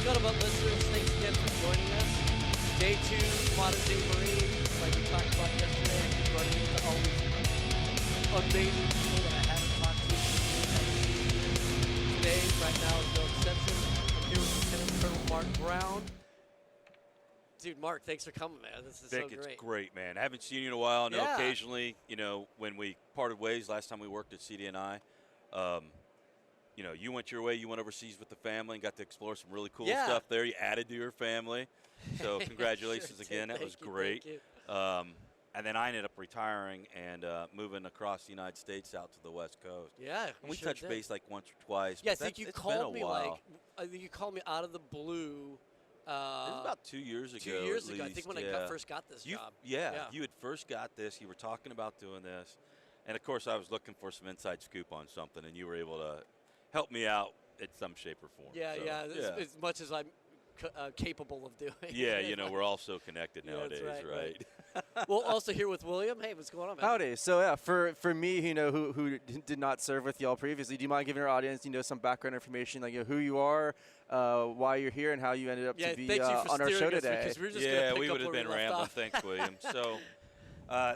Scuttlebutt listeners, thanks again for joining us. Day 2, Modern Day Marine, like we talked about yesterday. I keep running into all these amazing people that I haven't talked to today. Right now is no exception. I'm here with Lieutenant Colonel Mark Brown. Dude, Mark, thanks for coming, man. This is Vic, so great. it's great, man. I haven't seen you in a while. I know Yeah. occasionally, when we parted ways last time we worked at CDNI, you went your way. You went overseas with the family and got to explore some really cool stuff there. You added to your family. So congratulations Sure again. did. That was Thank you, great. thank you. And then I ended up retiring and moving across the United States out to the West Coast. Yeah, And we sure touched did. base like once or twice. Yeah, I but think you it's called been me a while. I think you called me out of the blue. It was about 2 years ago. 2 years at ago, I least, think, when yeah. I first got this job. Yeah, you had first got this. You were talking about doing this. And, of course, I was looking for some inside scoop on something, and you were able to help me out in some shape or form. Yeah, So, as much as I'm capable of doing. Yeah, we're all so connected Yeah, that's nowadays, right. Well, also here with William. Hey, what's going on, man? Howdy. So yeah, for me, who did not serve with y'all previously, do you mind giving our audience, some background information, like who you are, why you're here, and how you ended up to be thanks you for on our show steering us, today? because we're just gonna pick we up would have where been we left rambling. off. Thanks, William. So,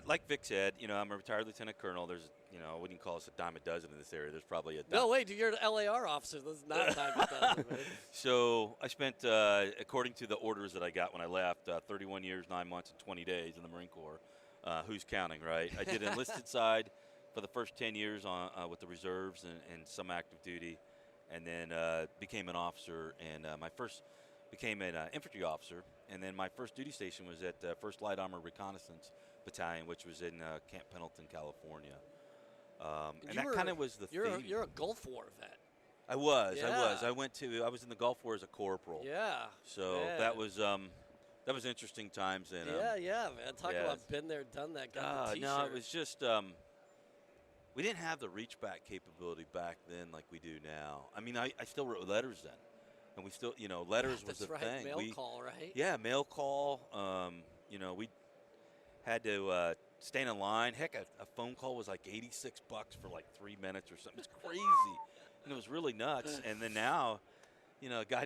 like Vic said, I'm a retired lieutenant colonel. There's, I wouldn't call us a dime a dozen in this area. There's probably a No, wait, you're an LAR officer. This is not a time to tell them, man. So I spent, according to the orders that I got when I left, 31 years, 9 months, and 20 days in the Marine Corps. Who's counting, right? I did enlisted side for the first 10 years with the reserves and some active duty, and then became an officer. And became an infantry officer. And then my first duty station was at 1st Light Armor Reconnaissance Battalion, which was in Camp Pendleton, California. And that kind of was the theme. You're a Gulf War vet. I was. Yeah. I was in the Gulf War as a corporal. Yeah. So yeah. that was interesting times. And yeah, man. Talk about been there, done that. Got the T-shirt. No, it was just we didn't have the reach back capability back then like we do now. I mean, I still wrote letters then, and we still, letters was the thing. Mail call, right? Yeah, mail call. We had to stand in line. Heck, a phone call was like $86 for like 3 minutes or something. It's crazy, and it was really nuts. And then now, a guy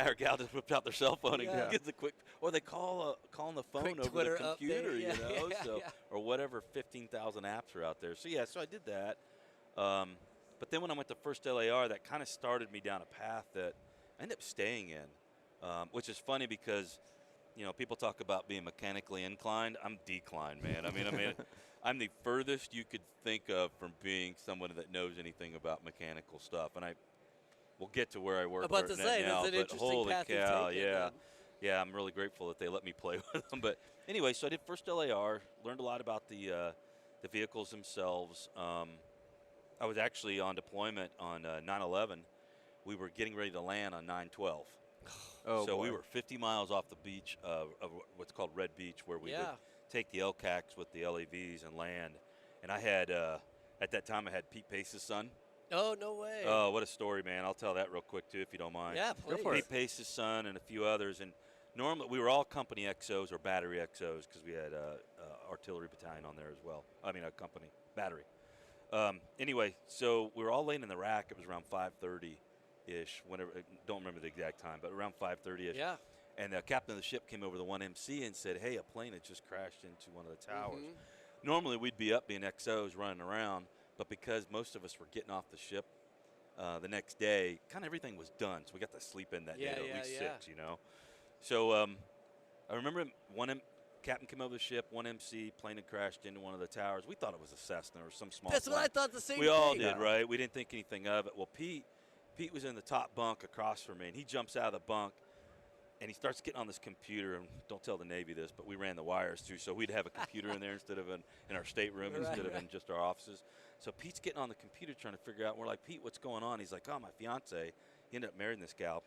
or gal just whipped out their cell phone and gets a quick, or they call on the phone Quick over Twitter the computer, update. Or whatever 15,000 apps are out there. So so I did that. But then when I went to first LAR, that kind of started me down a path that I ended up staying in, which is funny because, people talk about being mechanically inclined. I'm declined, man. I mean, I'm the furthest you could think of from being someone that knows anything about mechanical stuff. And we'll get to where I work About to say, now. that's an But interesting holy path you've cow, taken, yeah, I'm really grateful that they let me play with them. But anyway, so I did first LAR, learned a lot about the vehicles themselves. I was actually on deployment on 9/11. We were getting ready to land on 9/12. So we were 50 miles off the beach of what's called Red Beach, where we would take the LCACs with the LAVs and land. And I had, at that time, I had Pete Pace's son. Oh, no way. Oh, what a story, man. I'll tell that real quick, too, if you don't mind. Yeah, please. Go for it. Pete Pace's son and a few others. And normally we were all company XOs or battery XOs because we had artillery battalion on there as well. I mean, a company battery. Anyway, so we were all laying in the rack. It was around 5:30-ish. Whenever, don't remember the exact time, but around 5:30-ish. Yeah. And the captain of the ship came over to 1MC and said, hey, a plane had just crashed into one of the towers. Mm-hmm. Normally we'd be up being XOs running around, but because most of us were getting off the ship the next day, kind of everything was done. So we got to sleep in that day, at least 6, So I remember captain came over the ship, 1MC, plane had crashed into one of the towers. We thought it was a Cessna or some small That's plane. what I thought the same We thing. all did, right? We didn't think anything of it. Well, Pete was in the top bunk across from me, and he jumps out of the bunk, and he starts getting on this computer. And don't tell the Navy this, but we ran the wires too, so we'd have a computer in there instead of in our stateroom instead of in just our offices. So Pete's getting on the computer trying to figure out. And we're like, Pete, what's going on? He's like, oh, my fiance. He ended up marrying this gal.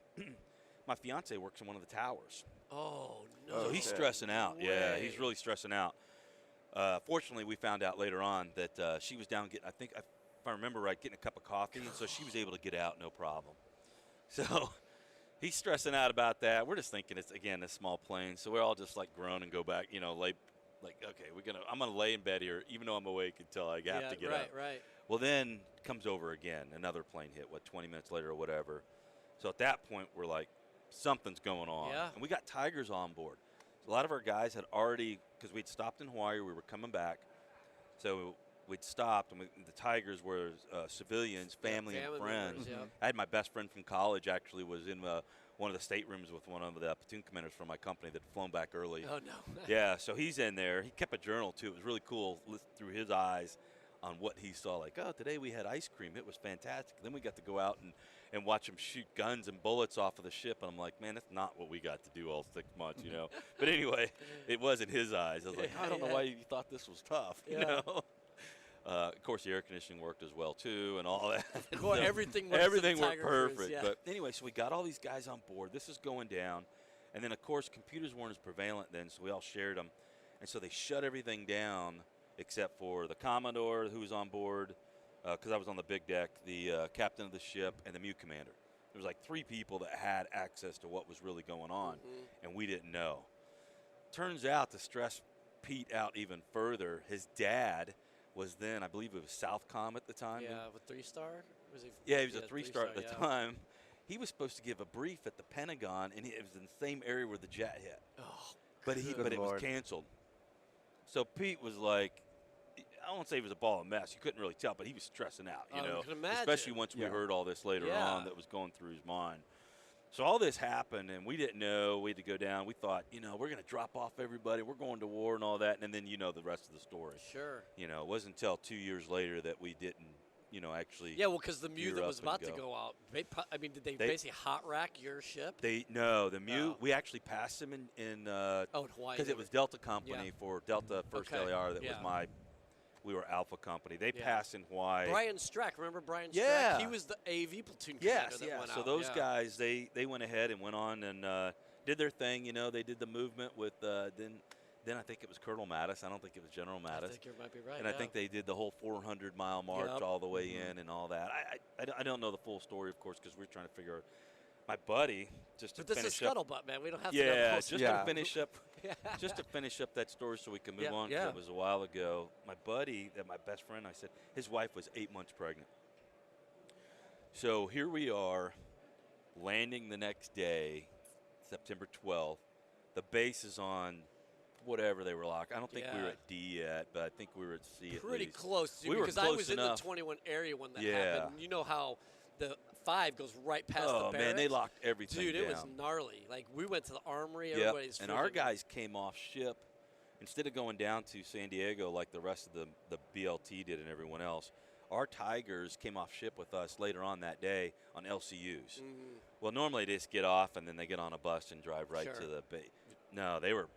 My fiance works in one of the towers. Oh, no. So he's stressing out. Yeah, way. he's really stressing out. Fortunately, we found out later on that she was down getting, if I remember right, getting a cup of coffee, and so she was able to get out no problem. So he's stressing out about that. We're just thinking it's, again, a small plane, so we're all just like groan and go back, okay, I'm gonna lay in bed here, even though I'm awake until I have to get up. Right. Well, then comes over again, another plane hit, 20 minutes later or whatever. So at that point, we're like, something's going on. Yeah. And we got tigers on board. A lot of our guys had already, because we'd stopped in Hawaii, we were coming back. So we'd stopped, and the tigers were civilians, family and friends. Members, I had my best friend from college actually was in one of the staterooms with one of the platoon commanders from my company that had flown back early. Oh, no. Yeah, so he's in there. He kept a journal, too. It was really cool through his eyes on what he saw. Like, oh, today we had ice cream. It was fantastic. Then we got to go out and watch him shoot guns and bullets off of the ship. And I'm like, man, that's not what we got to do all 6 months, you know. But anyway, it was in his eyes. I was like, I don't know why you thought this was tough, you know. Of course, the air conditioning worked as well, too, and all that. Of course, everything worked perfect. Cruise, yeah. But anyway, so we got all these guys on board. This is going down. And then, of course, computers weren't as prevalent then, so we all shared them. And so they shut everything down except for the Commodore who was on board, because I was on the big deck, the captain of the ship, and the mute commander. There was like 3 people that had access to what was really going on, and we didn't know. Turns out, to stress Pete out even further, his dad was then, I believe it was Southcom at the time. Yeah, with 3-star? Was he? Yeah, he was a 3-star at the time. He was supposed to give a brief at the Pentagon, and it was in the same area where the jet hit. Oh, but it was canceled. So Pete was like, I won't say he was a ball of mess. You couldn't really tell, but he was stressing out, you know, I can imagine. especially once we heard all this later on that was going through his mind. So all this happened, and we didn't know. We had to go down. We thought, you know, we're going to drop off everybody. We're going to war and all that, and then you know the rest of the story. Sure. You know, it wasn't until 2 years later that we didn't, you know, actually. Yeah, well, because the Mew that was about to go out, I mean, did they basically hot rack your ship? The Mew, we actually passed them in Hawaii. because it was Delta Company for Delta First LAR. That was we were Alpha Company. They passed in Hawaii. Brian Strack, remember Brian Strack? Yeah. He was the AV platoon commander that went out. So those guys, they went ahead and went on and did their thing. You know, they did the movement with then I think it was Colonel Mattis. I don't think it was General Mattis. I think you might be right. And I think they did the whole 400-mile march all the way in and all that. I don't know the full story, of course, because we're trying to figure out. My buddy, just to finish up. But this is Scuttlebutt, man. We don't have to know the whole story. To finish up. Just to finish up that story so we can move on, because it was a while ago. My buddy, my best friend, I said, his wife was 8 months pregnant. So here we are, landing the next day, September 12th. The base is on whatever they were locked. I don't think we were at D yet, but I think we were at C at least. Pretty close, too, we because were I close was enough. in the 21 area when that happened. You know how the 5 goes right past the barracks. Oh, man, they locked everything Dude, down. it was gnarly. Like, we went to the armory. Everybody's and our guys came off ship. Instead of going down to San Diego like the rest of the BLT did and everyone else, our Tigers came off ship with us later on that day on LCUs. Well, normally they just get off and then they get on a bus and drive right to the base. No, they were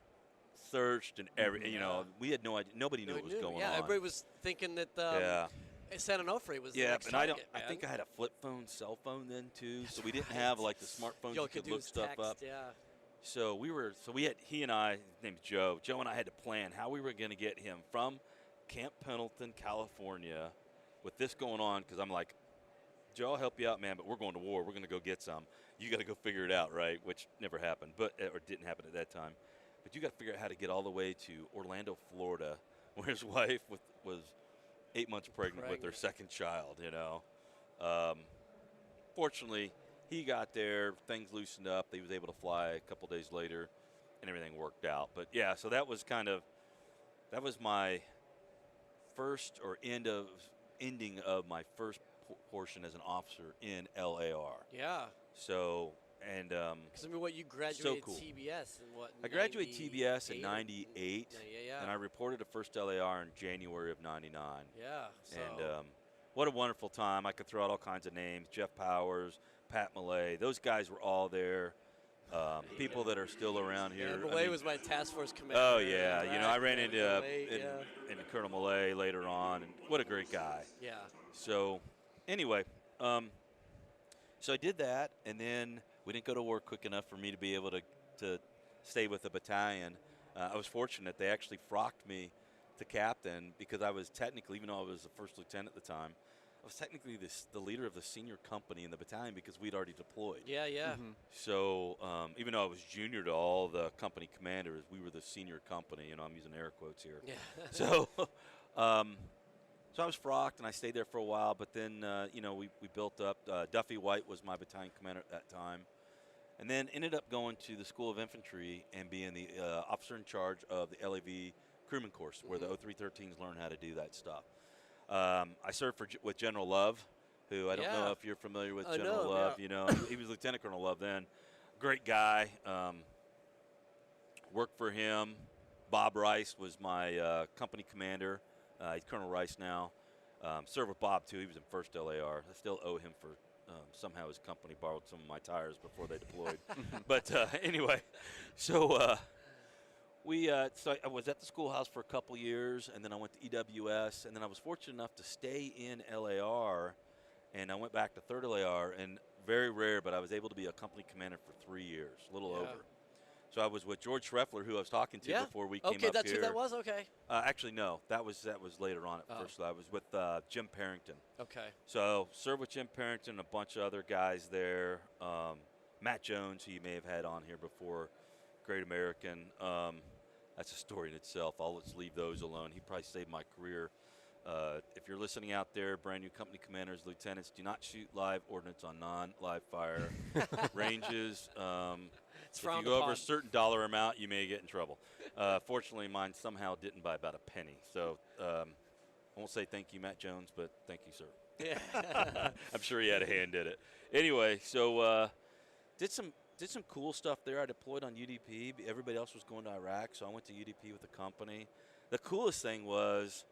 searched and you know, we had no idea. Nobody knew what was going on. Yeah, everybody was thinking that San Onofre was the next but target, I think I had a flip phone, cell phone then too, so we didn't have like the smartphones you could look stuff up. So he and I, his name's Joe. Joe and I had to plan how we were going to get him from Camp Pendleton, California, with this going on, because I'm like, Joe, I'll help you out, man, but we're going to war. We're going to go get some. You got to go figure it out, right? Which never happened, or didn't happen at that time. But you got to figure out how to get all the way to Orlando, Florida, where his wife was 8 months pregnant with their second child, you know. Fortunately, he got there, things loosened up. He was able to fly a couple days later, and everything worked out. But, yeah, so that was my first or ending of my first portion as an officer in LAR. Yeah. So, and because I mean, what you graduated TBS and what? I graduated TBS in '98, and I reported to first LAR in January of '99. Yeah. So. And what a wonderful time! I could throw out all kinds of names: Jeff Powers, Pat Millay. Those guys were all there. People that are still around here. Yeah, Millay was my task force commander. Oh yeah, you know, I ran into Colonel Millay later on, and what a great guy. Yeah. So, anyway, so I did that, and then we didn't go to war quick enough for me to be able to stay with the battalion. I was fortunate; they actually frocked me to captain, because I was technically, even though I was the first lieutenant at the time, I was technically the leader of the senior company in the battalion, because we'd already deployed. Yeah, yeah. So even though I was junior to all the company commanders, we were the senior company. You know, I'm using air quotes here. Yeah. So, so I was frocked, and I stayed there for a while. But then, you know, we built up. Duffy White was my battalion commander at that time, and then ended up going to the School of Infantry and being the officer in charge of the LAV crewman course, where the 0313s learn how to do that stuff. I served with General Love, who I don't know if you're familiar with General Love. Yeah. You know, he was Lieutenant Colonel Love then. Great guy. Worked for him. Bob Rice was my company commander. He's Colonel Rice now. Served with Bob, too. He was in 1st LAR. I still owe him for somehow his company borrowed some of my tires before they deployed. But anyway, so so I was at the schoolhouse for a couple years, and then I went to EWS, and then I was fortunate enough to stay in LAR, and I went back to 3rd LAR, and very rare, but I was able to be a company commander for 3 years, a little over. So I was with George Schreffler, who I was talking to before we came up here. Okay, that's who that was? Okay. Actually, no. That was later on at first. I was with Jim Parrington. Okay. So served with Jim Parrington and a bunch of other guys there. Matt Jones, who you may have had on here before, great American. That's a story in itself. I'll just leave those alone. He probably saved my career. If you're listening out there, brand new company commanders, lieutenants, do not shoot live ordnance on non-live fire ranges. If you go over a certain dollar amount, you may get in trouble. Fortunately, mine somehow didn't by about a penny. So I won't say thank you, Matt Jones, but thank you, sir. Yeah. I'm sure he had a hand in it. Anyway, so did some cool stuff there. I deployed on UDP. Everybody else was going to Iraq, so I went to UDP with the company. The coolest thing was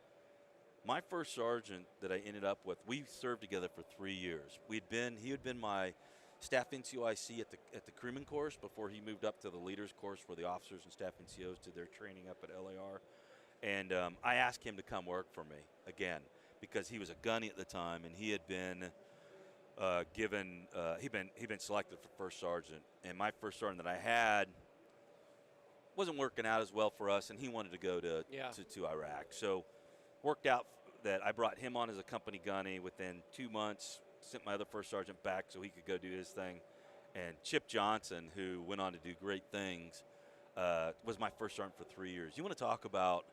my first sergeant that I ended up with. We served together for 3 years. He had been my staff NCOIC at the crewman course before he moved up to the leaders course, where the officers and staff NCOs did their training up at LAR. And I asked him to come work for me again because he was a gunny at the time, and he had been he'd been selected for first sergeant. And my first sergeant that I had wasn't working out as well for us, and he wanted to go to Iraq. So worked out that I brought him on as a company gunny. Within 2 months, sent my other first sergeant back so he could go do his thing. And Chip Johnson, who went on to do great things, was my first sergeant for 3 years. You want to talk about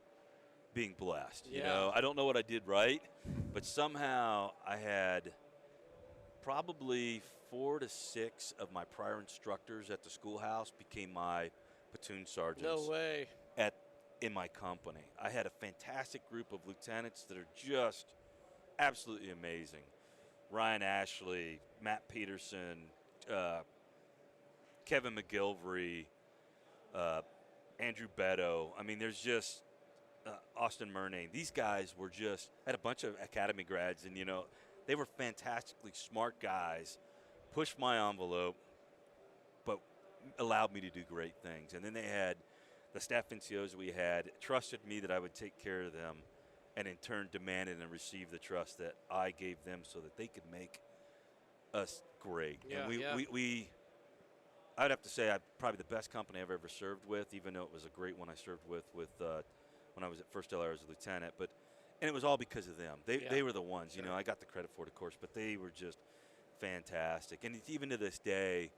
being blessed? You know, I don't know what I did right, but somehow I had probably 4 to 6 of my prior instructors at the schoolhouse became my platoon sergeants. No way. In my company. I had a fantastic group of lieutenants that are just absolutely amazing. Ryan Ashley, Matt Peterson, Kevin McGilvery, Andrew Beto. I mean, there's just Austin Murnane. These guys were just, had a bunch of academy grads, and, you know, they were fantastically smart guys, pushed my envelope, but allowed me to do great things. And then they had the staff NCOs we had trusted me that I would take care of them, and in turn demanded and received the trust that I gave them so that they could make us great. Yeah, and I'd have to say I'm probably the best company I've ever served with, even though it was a great one I served with when I was at 1st LR as a lieutenant. And it was all because of them. They were the ones, you know, I got the credit for it, of course, but they were just fantastic. And even to this day,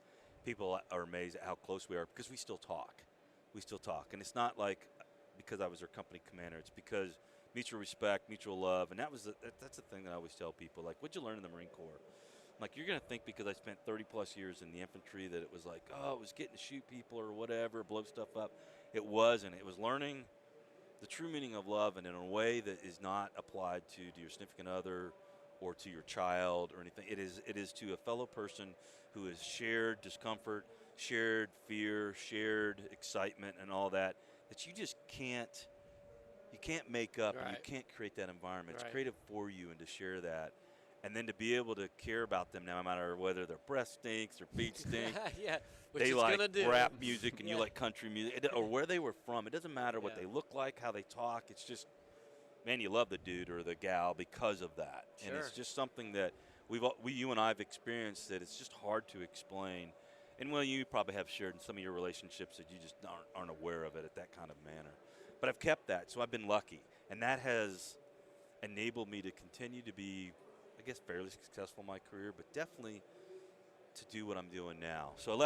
people are amazed at how close we are because we still talk. And it's not like because I was their company commander. It's because mutual respect, mutual love, and that's the thing that I always tell people. Like, what'd you learn in the Marine Corps? I'm like, you're going to think because I spent 30-plus years in the infantry that it was like, oh, it was getting to shoot people or whatever, blow stuff up. It wasn't. It was learning the true meaning of love, and in a way that is not applied to your significant other or to your child or anything. It is to a fellow person who has shared discomfort, shared fear, shared excitement, and all that you just can't make up, and you can't create that environment. It's created for you, and to share that, and then to be able to care about them no matter whether their breath stinks, their feet stink. Which they it's like gonna do. rap music and you like country music, or where they were from. It doesn't matter what they look like, how they talk. It's just, man, you love the dude or the gal because of that. Sure. And it's just something that you and I have experienced that it's just hard to explain. And, well, you probably have shared in some of your relationships that you just aren't aware of it at that kind of manner. But I've kept that, so I've been lucky. And that has enabled me to continue to be, I guess, fairly successful in my career, but definitely to do what I'm doing now. So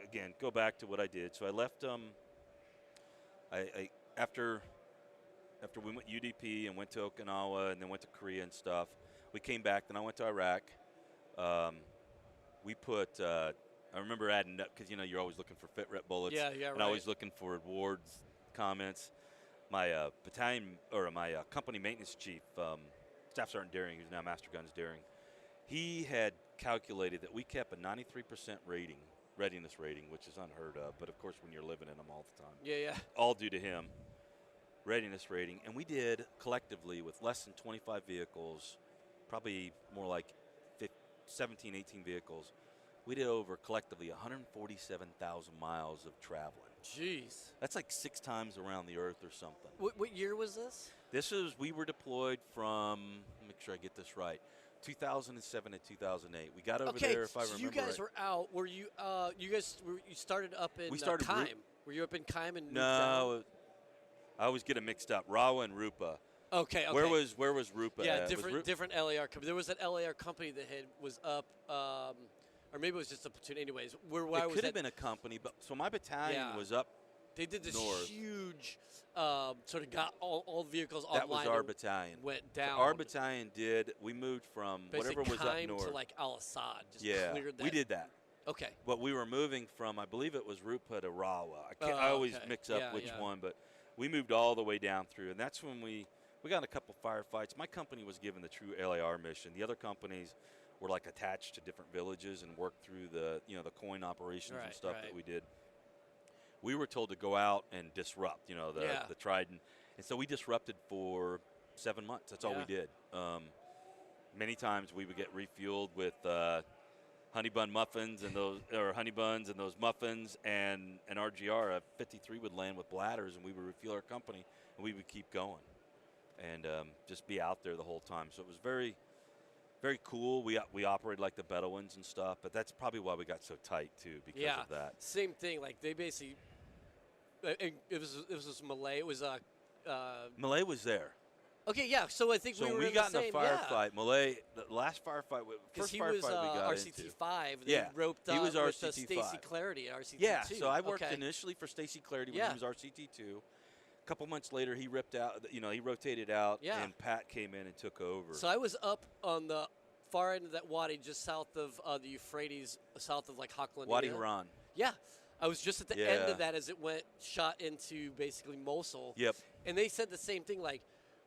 again, go back to what I did. So I left after we went UDP and went to Okinawa and then went to Korea and stuff, we came back. Then I went to Iraq. I remember adding up because you're always looking for fit rep bullets. Yeah, and right. always looking for awards, comments. My my company maintenance chief, Staff Sergeant Deering, who's now Master Guns Deering, he had calculated that we kept a 93% readiness rating, which is unheard of. But of course, when you're living in them all the time, Yeah. all due to him. Readiness rating, and we did collectively with less than 25 vehicles, probably more like 17, 18 vehicles. We did over collectively 147,000 miles of traveling. Jeez. That's like 6 times around the earth or something. What year was this? We were deployed from, make sure I get this right, 2007 to 2008. We got over there, if I remember so you guys right. were out. Were you? You started up in We started Kime. Were you up in Kime and? No, I always get it mixed up. Rawa and Rupa. Okay. Where was Rupa? Yeah, at? different LAR company. There was an LAR company that was up, or maybe it was just a platoon. Anyways, where I it was could have been a company, but so my battalion was up. They did this north. huge, sort of got all vehicles That online. was our battalion. Went down. So our battalion did. We moved from Basically whatever was up Kime north to like Al Assad. Just yeah, cleared that. we did that. Okay. But we were moving from, I believe it was Rupa to Rawa. I always okay. mix up Yeah, which yeah. one, but we moved all the way down through, and that's when we got in a couple firefights. My company was given the true LAR mission. The other companies were like attached to different villages and worked through the the coin operations and stuff that we did. We were told to go out and disrupt, the Trident, and so we disrupted for 7 months. That's all we did. Many times we would get refueled with honey bun muffins and honey buns and those muffins, and an RGR, a 53 would land with bladders, and we would refuel our company, and we would keep going, and just be out there the whole time. So it was very, very cool. We operated like the Bedouins and stuff, but that's probably why we got so tight too, because of that. Same thing. Like they basically, it was Malay. It was Malay was there. Okay, yeah. So I think So we were when we in got the in same, a firefight, Malay, the last firefight, first he firefight was we got into. RCT5. Yeah, They roped he was with RCT5. Stacy Clarity at RCT2. Yeah, so I worked okay. initially for Stacy Clarity when Yeah. he was RCT2. A couple months later, he ripped out, he rotated out, Yeah. and Pat came in and took over. So I was up on the far end of that wadi, just south of the Euphrates, south of like Haklaniyah. Wadi Haran. Yeah. I was just at the end of that as it shot into basically Mosul. Yep. And they said the same thing, like,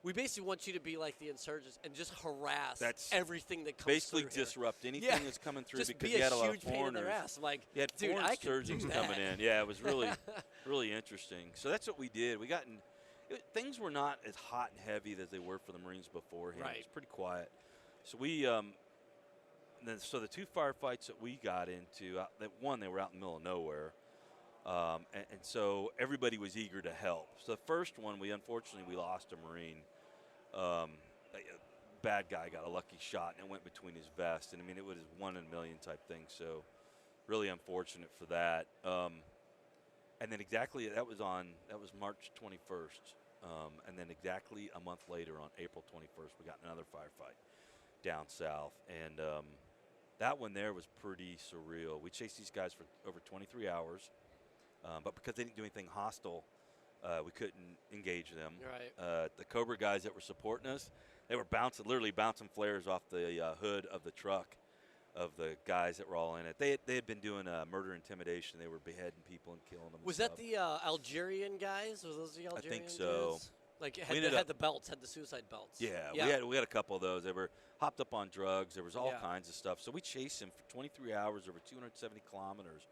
we basically want you to be like the insurgents and just harass everything that comes basically through here. disrupt anything that's coming through, just because be you had a lot of huge pain in foreigners. their ass. I'm like, You had dude, foreign I can surgeons do coming that. in. Yeah, it was really, really interesting. So that's what we did. We got in. Things were not as hot and heavy as they were for the Marines beforehand. Right. It was pretty quiet. So we, so the 2 firefights that we got into, they were out in the middle of nowhere. And so everybody was eager to help. So the first one, unfortunately we lost a Marine. A bad guy got a lucky shot and it went between his vest, and I mean it was 1 in a million type thing. So really unfortunate for that. And then that was March 21st, and then exactly a month later on April 21st we got another firefight down south, and that one there was pretty surreal. We chased these guys for over 23 hours, but because they didn't do anything hostile, we couldn't engage them. Right. The Cobra guys that were supporting us, they were literally bouncing flares off the hood of the truck of the guys that were all in it. They had been doing murder intimidation. They were beheading people and killing them. Was that the Algerian guys? Was those the Algerian I think so. dudes? Like had the belts, had the suicide belts. Yeah, we had a couple of those. They were hopped up on drugs. There was all kinds of stuff. So we chased them for 23 hours over 270 kilometers.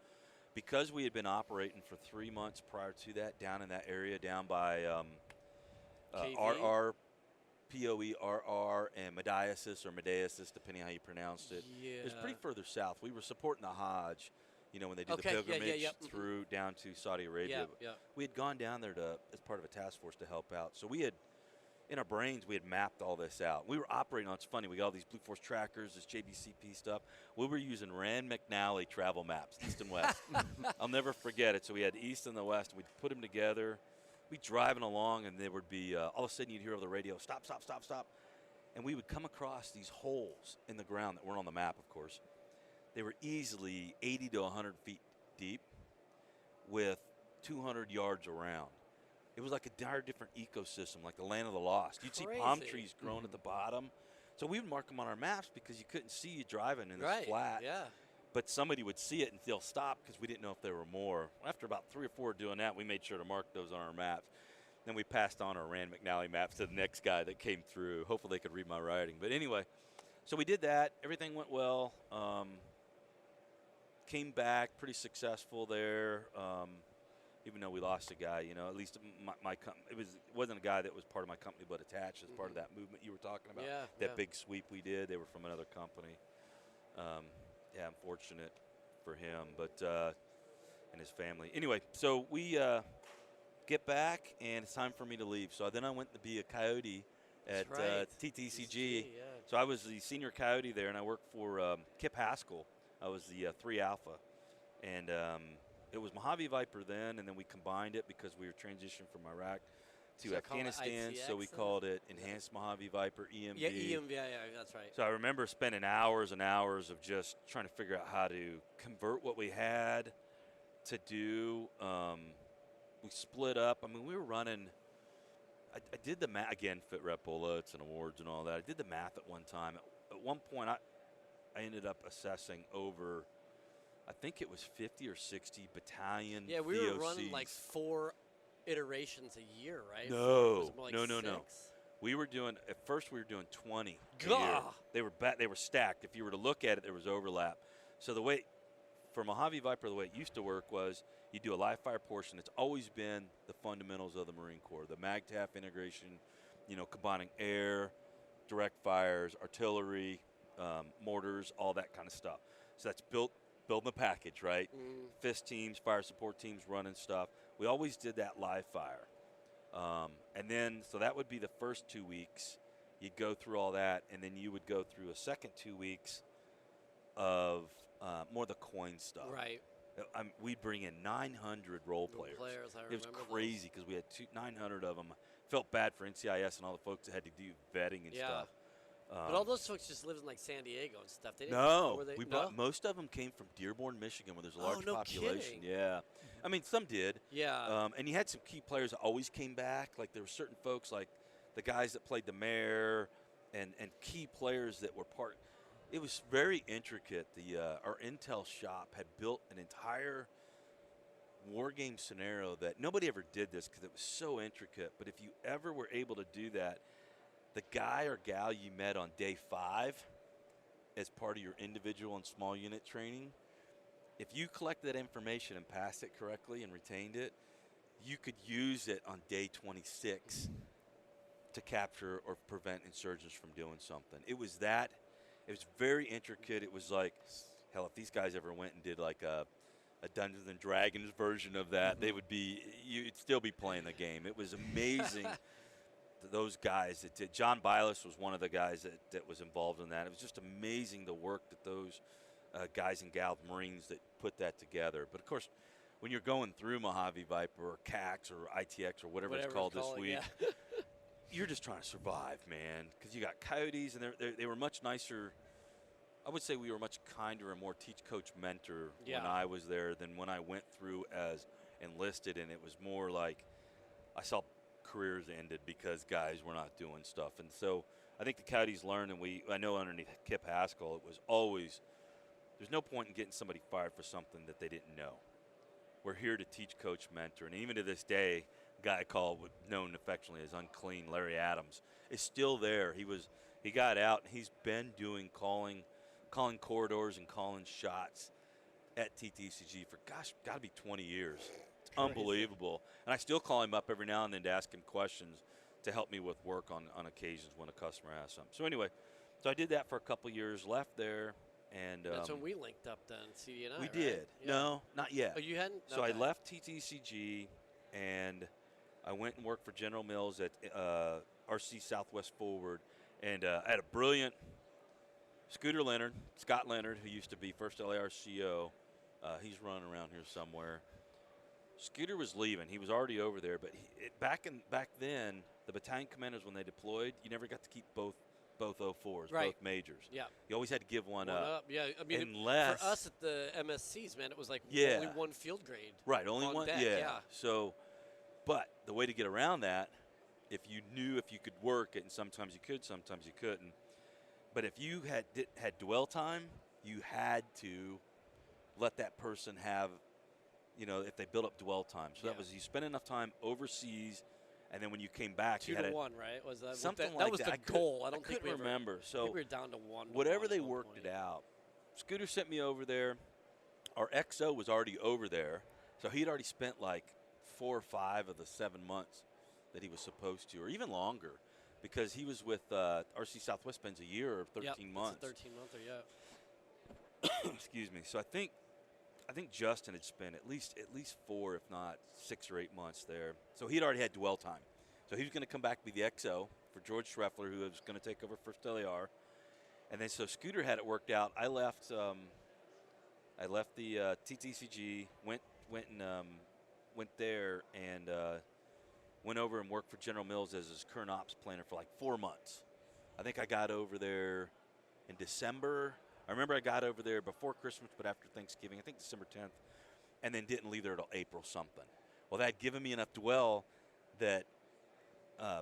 Because we had been operating for 3 months prior to that down in that area, down by RR, POERR, and Mediasis or Mediasis, depending how you pronounced it. Yeah. It was pretty further south. We were supporting the Hajj, when they do the pilgrimage through down to Saudi Arabia. Yeah. We had gone down there as part of a task force to help out. So we had, in our brains, we had mapped all this out. We were operating on, it's funny, we got all these Blue Force trackers, this JBCP stuff. We were using Rand McNally travel maps, east and west. I'll never forget it. So we had east and the west, and we'd put them together. We'd driving along, and there would be, all of a sudden you'd hear over the radio, stop, stop, stop, stop. And we would come across these holes in the ground that weren't on the map, of course. They were easily 80 to 100 feet deep with 200 yards around. It was like a entire different ecosystem, like the land of the lost. You'd see palm trees growing at the bottom. So we would mark them on our maps because you couldn't see you driving in this flat. Yeah. but somebody would see it and they'll stop because we didn't know if there were more. After about 3 or 4 doing that, we made sure to mark those on our maps. Then we passed on our Rand McNally maps to the next guy that came through. Hopefully they could read my writing. But anyway, so we did that. Everything went well. Came back pretty successful there. Even though we lost a guy, at least my company, it wasn't a guy that was part of my company but attached as part of that movement you were talking about. That big sweep we did. They were from another company. Unfortunate for him, but and his family. Anyway, so we get back, and it's time for me to leave. So then I went to be a coyote at TTCG. So I was the senior coyote there, and I worked for Kip Haskell. I was the 3 Alpha, and it was Mojave Viper then, and then we combined it because we were transitioning from Iraq to Afghanistan, so we called it Enhanced Mojave Viper, EMV. Yeah, EMV, that's right. So I remember spending hours and hours of just trying to figure out how to convert what we had to do. We split up. I mean, we were running. I did the math again, fit rep bullets and awards and all that. I did the math at one time. At one point, I ended up assessing over, I think it was 50 or 60 battalion. Yeah, we VOCs. were running like 4 iterations a year, right? No, like no. 6? We were doing, at first we were doing 20 a Gah! year. They were stacked. If you were to look at it, there was overlap. So the way, for Mojave Viper, the way it used to work was you do a live fire portion. It's always been the fundamentals of the Marine Corps, the MAGTF integration, combining air, direct fires, artillery, mortars, all that kind of stuff. So that's building the package, right? FIST teams, fire support teams running stuff. We always did that live fire. And then, so that would be the first 2 weeks. You'd go through all that, and then you would go through a second 2 weeks of more of the coin stuff. Right. We'd bring in 900 role players. I It was crazy because we had 900 of them. Felt bad for NCIS and all the folks that had to do vetting and stuff. But all those folks just lived in like San Diego and stuff. They didn't, no, they, we brought most of them came from Dearborn, Michigan, where there's a large no population. kidding. Yeah, I mean some did. Yeah. And you had some key players that always came back. Like there were certain folks, like the guys that played the mayor, and key players that were part. It was very intricate. Our intel shop had built an entire war game scenario that nobody ever did this because it was so intricate. But if you ever were able to do that, the guy or gal you met on day 5 as part of your individual and small unit training, if you collected that information and passed it correctly and retained it, you could use it on day 26 to capture or prevent insurgents from doing something. It was very intricate. It was like, hell, if these guys ever went and did like a Dungeons and Dragons version of that, you'd still be playing the game. It was amazing. Those guys that did. John Bylas was one of the guys that was involved in that. It was just amazing the work that those guys and gals, Marines, that put that together. But of course, when you're going through Mojave Viper or CAX or ITX or whatever it's called this week, you're just trying to survive, man. Because you got coyotes, and they were much nicer. I would say we were much kinder and more teach, coach, mentor when I was there than when I went through as enlisted, and it was more like I saw careers ended because guys were not doing stuff. And so I think the coyotes learned, and I know underneath Kip Haskell, it was always, there's no point in getting somebody fired for something that they didn't know. We're here to teach, coach, mentor. And even to this day, a guy known affectionately as Unclean, Larry Adams, is still there. He got out, and he's been doing calling corridors and calling shots at TTCG for, got to be 20 years. It's unbelievable. And I still call him up every now and then to ask him questions to help me with work on occasions when a customer asks something. So anyway, I did that for a couple years, left there. And that's when we linked up then, CD and I, We did. Yeah. No, not yet. Oh, you hadn't? So I left TTCG, and I went and worked for General Mills at RC Southwest Forward. And I had a brilliant Scott Leonard, who used to be first LARCO. He's running around here somewhere. Scooter was leaving. He was already over there, but back then, the battalion commanders, when they deployed, you never got to keep both 04s, both majors. Yeah. You always had to give one up. Yeah, I mean, unless, for us at the MSCs, man, it was like only one field grade. Right, only one. Deck, yeah. So, but the way to get around that, if you knew if you could work it, and sometimes you could, sometimes you couldn't. But if you had dwell time, you had to let that person have, if they build up dwell time. So that was you spend enough time overseas, and then when you came back, 2 you had to 1, right? Was that something that like was that. the goal? I don't couldn't think we remember. I So think we were down to 1. whatever they at one worked point. it out. Scooter sent me over there. Our XO was already over there, so he'd already spent like 4 or 5 of the 7 months that he was supposed to, or even longer, because he was with RC Southwest spends a year or 13 months. It's a 13-monther, yeah. Excuse me. So I think Justin had spent at least 4, if not 6 or 8 months there. So he'd already had dwell time. So he was going to come back to be the XO for George Schreffler, who was going to take over first LAR. And then so Scooter had it worked out. I left the TTCG, went there and went over and worked for General Mills as his current ops planner for like 4 months. I think I got over there in December. I remember I got over there before Christmas, but after Thanksgiving, I think December 10th, and then didn't leave there until April something. Well, that had given me enough dwell that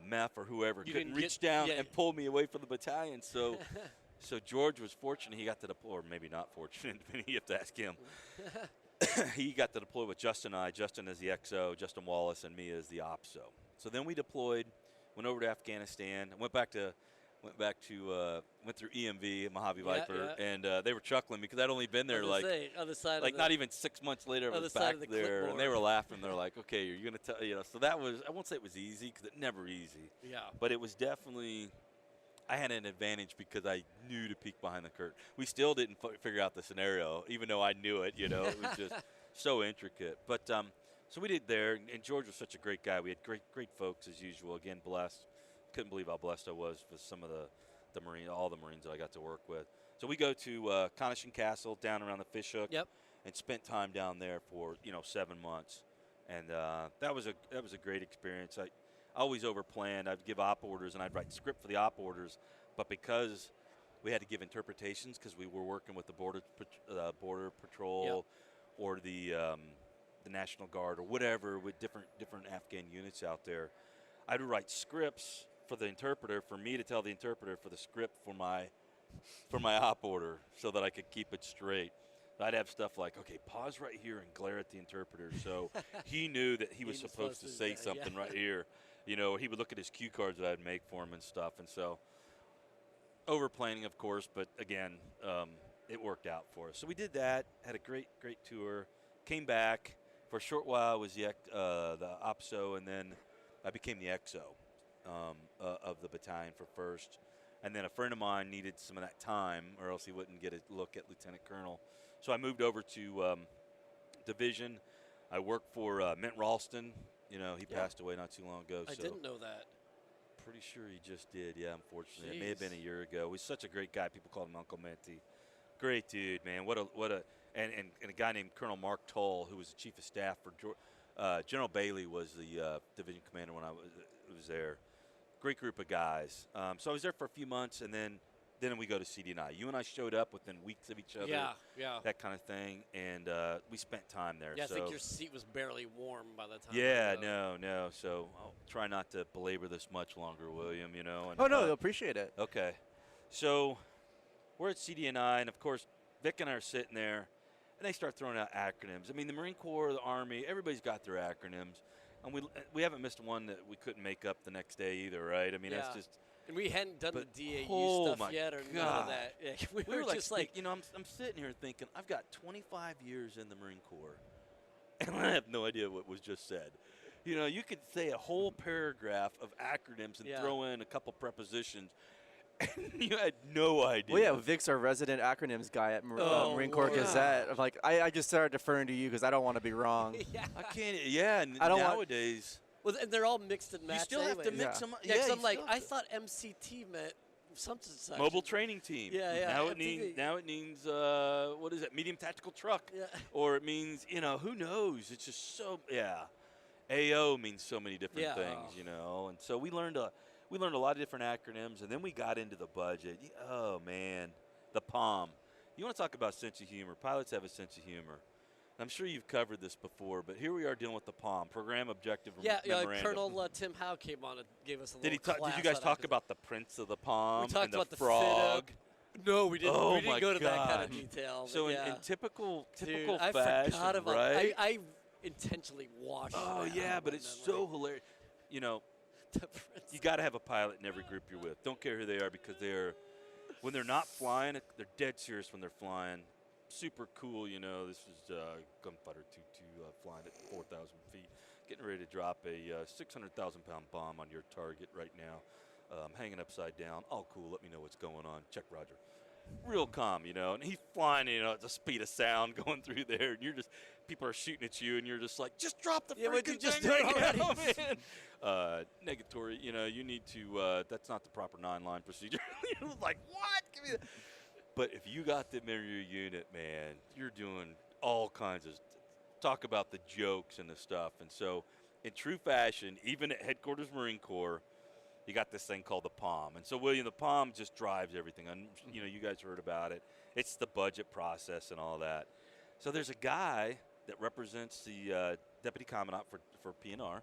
Meth or whoever couldn't reach down and pull me away from the battalion. So so George was fortunate. He got to deploy, or maybe not fortunate, depending, you have to ask him. He got to deploy with Justin and I, Justin as the XO, Justin Wallace, and me as the OPSO. So then we deployed, went over to Afghanistan, went through EMV, Mojave Viper, and they were chuckling because I'd only been there other side like not even 6 months later. I was back there, and they were laughing. They're like, "Okay, you're gonna tell," So that was, I won't say it was easy because it never easy. Yeah. But it was definitely, I had an advantage because I knew to peek behind the curtain. We still didn't figure out the scenario, even though I knew it. It was just so intricate. But so we did there, and George was such a great guy. We had great folks as usual. Again, blessed. Couldn't believe how blessed I was with some of all the Marines that I got to work with. So we go to Coniston Castle down around the Fish Hook, and spent time down there for 7 months, and that was a great experience. I always overplanned. I'd give op orders and I'd write script for the op orders, but because we had to give interpretations because we were working with the border patrol or the National Guard or whatever with different Afghan units out there, I'd write scripts for the interpreter, for me to tell the interpreter for the script for my op order so that I could keep it straight. I'd have stuff like, okay, pause right here and glare at the interpreter, so he knew that he was supposed to say something right here. He would look at his cue cards that I'd make for him and stuff. And so over planning, of course, but again, it worked out for us. So we did that, had a great tour, came back. For a short while, I was the OPSO, and then I became the XO of the battalion for first. And then a friend of mine needed some of that time, or else he wouldn't get a look at Lieutenant Colonel. So I moved over to division. I worked for Mint Ralston. He passed away not too long ago. I didn't know that. Pretty sure he just did, unfortunately. Jeez. It may have been a year ago. He's such a great guy. People call him Uncle Minty. Great dude, man. And a guy named Colonel Mark Toll, who was the chief of staff for General Bailey, was the division commander when I was there. Great group of guys. So I was there for a few months, and then we go to CD&I. You and I showed up within weeks of each other. Yeah. That kind of thing, and we spent time there. Yeah, I think your seat was barely warm by the time. Yeah, no. So I'll try not to belabor this much longer, William. And, oh no, they'll appreciate it. Okay, so we're at CD&I, and of course, Vic and I are sitting there, and they start throwing out acronyms. I mean, the Marine Corps, the Army, everybody's got their acronyms. And we haven't missed one that we couldn't make up the next day either, right? I mean, that's just. And we hadn't done the DAU stuff yet or none of that. Yeah, we were just like. I'm sitting here thinking, I've got 25 years in the Marine Corps, and I have no idea what was just said. You could say a whole paragraph of acronyms and throw in a couple prepositions. And you had no idea. Well, yeah, Vic's our resident acronyms guy at Marine Corps Gazette. I'm like, I just started deferring to you because I don't want to be wrong. I can't. Yeah, nowadays. Well, and they're all mixed and matched. You still have to mix them. Yeah, because I'm like, I thought MCT meant something such. Mobile training team. Yeah. Now it means what is it? Medium tactical truck. Yeah. Or it means who knows? It's just so AO means so many different things, and so we learned a lot of different acronyms, and then we got into the budget. Oh man, the POM. You want to talk about sense of humor? Pilots have a sense of humor. I'm sure you've covered this before, but here we are dealing with the POM, Program Objective Memorandum. Colonel Tim Howe came on and gave us a little class. Did you guys talk about the Prince of the POM we talked and about the frog? No, we didn't. Oh we didn't my go to that kind of gosh. detail. So but in yeah. typical Dude, I fashion, forgot about. right? I intentionally watched. Oh that yeah, out of but my it's memory. so hilarious. You know, The Prince. you got to have a pilot in every group you're with. Don't care who they are because when they're not flying, they're dead serious when they're flying. Super cool, you know. This is Gunfighter 2-2 flying at 4,000 feet, getting ready to drop a 600,000-pound bomb on your target right now. Hanging upside down. All cool. Let me know what's going on. Check, Roger. Real calm, you know. And he's flying, you know, at the speed of sound going through there, and people are shooting at you, and you're just like, just drop the Yeah, but you freaking just thing do it right now, already. man. Negatory, you know, you need to. That's not the proper 9-line procedure. You're like, what? Give me that. But if you got them in your unit, man, you're doing all kinds of talk about the jokes and the stuff. And so, in true fashion, even at Headquarters Marine Corps, you got this thing called the POM. And so, William, the POM just drives everything. And, you know, you guys heard about it. It's the budget process and all that. So there's a guy that represents the Deputy Commandant for PNR,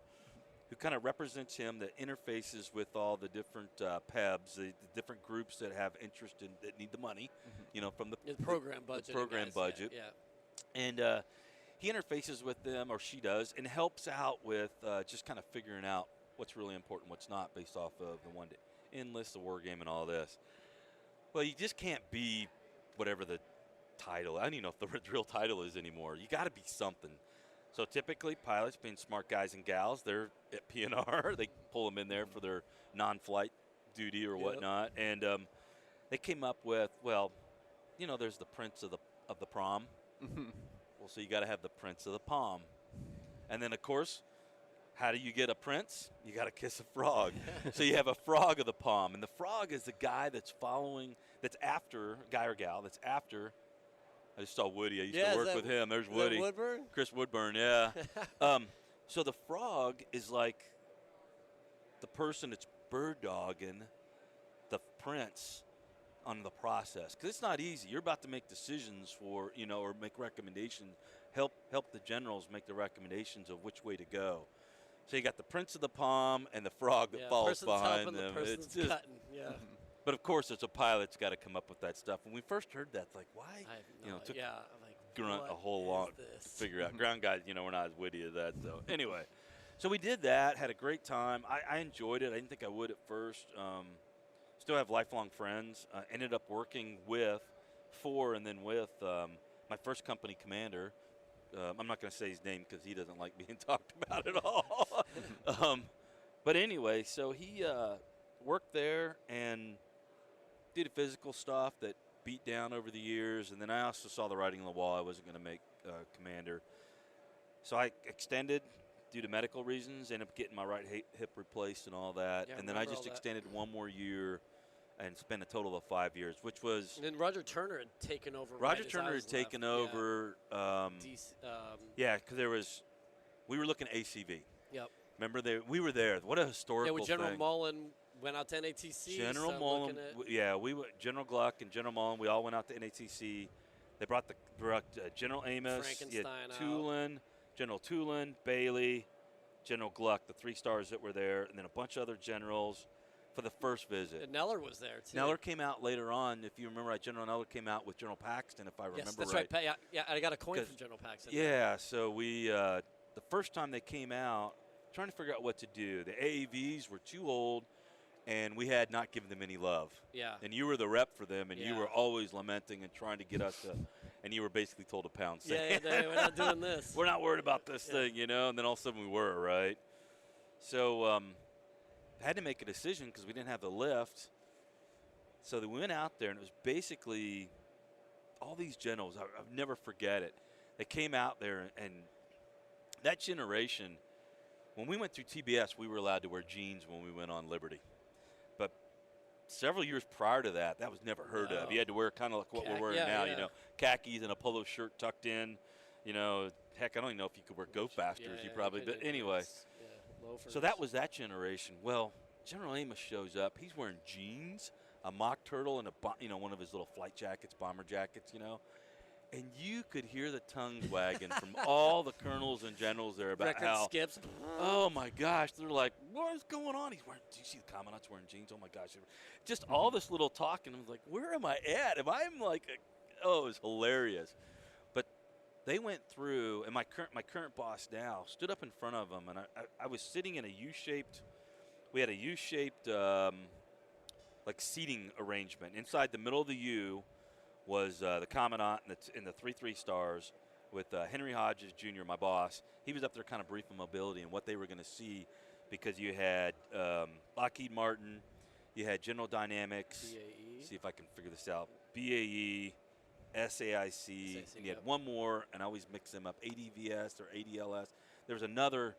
who kind of represents him, that interfaces with all the different PEBs, the different groups that have interest in, that need the money, you know, from the program budget. The program guys, budget. Yeah. And he interfaces with them, or she does, and helps out with just kind of figuring out what's really important, what's not, based off of the one to enlist, the war game, and all this. Well, you just can't be whatever the title. I don't even know if the real title is anymore. You got to be something. So typically, pilots, being smart guys and gals, they're at PNR. They pull them in there for their non-flight duty or whatnot, and they came up with, well, you know, there's the Prince of the Prom. Well, so you got to have the Prince of the Palm, and then of course, how do you get a prince? You got to kiss a frog. So you have a frog of the palm, and the frog is the guy that's after, guy or gal, that's after. I just saw Woody. I used to work with him. There's Woody. Woodburn? Chris Woodburn, yeah. So the frog is like the person that's bird dogging the prince on the process. Because it's not easy. You're about to make decisions for, you know, or make recommendations, help the generals make the recommendations of which way to go. So you got the Prince of the Palm and the frog that falls behind them. It's just cutting. Yeah. But of course, as a pilot's got to come up with that stuff. When we first heard that, it's like, why? I have no You know, it took idea. I'm like, grunt what a whole is lot to this? figure out. Ground guys, you know, we're not as witty as that. So anyway, so we did that, had a great time. I enjoyed it. I didn't think I would at first. Still have lifelong friends. Ended up working for and then with my first company commander. I'm not going to say his name because he doesn't like being talked about at all. But anyway, so he worked there and did physical stuff that beat down over the years. And then I also saw the writing on the wall. I wasn't going to make commander. So I extended due to medical reasons, ended up getting my right hip replaced and all that. Yeah, and then I just extended one more year and spent a total of 5 years, which was... And then Roger Turner had taken over. Roger Turner had taken over. Yeah, because we were looking at ACV. Yep. Remember, we were there. What a historical thing. Yeah, when General thing. Mullen went out to NATC. General Mullen, General Gluck and General Mullen, we all went out to NATC. They brought General Amos, Tulin, General Tulin, Bailey, General Gluck, the 3 stars that were there, and then a bunch of other generals for the first visit. And Neller was there, too. Neller came out later on. If you remember right, General Neller came out with General Paxton, if I remember right. Yes, that's right. Yeah, I got a coin from General Paxton. Yeah, so we, the first time they came out, trying to figure out what to do. The AAVs were too old, and we had not given them any love. Yeah. And you were the rep for them, and you were always lamenting and trying to get us to, and you were basically told to pound sand. Yeah, we're not doing this. We're not worried about this thing, you know, and then all of a sudden we were, right? So I had to make a decision because we didn't have the lift. So we went out there, and it was basically all these generals. I'll never forget it. They came out there, and that generation, when we went through TBS, we were allowed to wear jeans when we went on Liberty. But several years prior to that, that was never heard of. You had to wear kind of like what we're wearing now, you know, khakis and a polo shirt tucked in. You know, heck, I don't even know if you could wear Go Fasters. You probably, but anyway. So that was that generation. Well, General Amos shows up. He's wearing jeans, a mock turtle, and one of his little flight jackets, bomber jackets, you know. And you could hear the tongues wagging from all the colonels and generals there about Record how, skips. oh my gosh, they're like, what is going on? He's wearing, do you see the commandant's wearing jeans? Oh my gosh. Just all this little talking. I was like, where am I at? Am I like, oh, it was hilarious. But they went through, and my current boss now stood up in front of them, and I was sitting in a U-shaped, we had a U-shaped like seating arrangement. Inside the middle of the U was the commandant and the 3 stars with Henry Hodges Jr., my boss. He was up there kind of briefing mobility and what they were going to see, because you had Lockheed Martin, you had General Dynamics. BAE. See if I can figure this out. BAE, SAIC, and you had one more, and I always mix them up, ADVS or ADLS. There was another,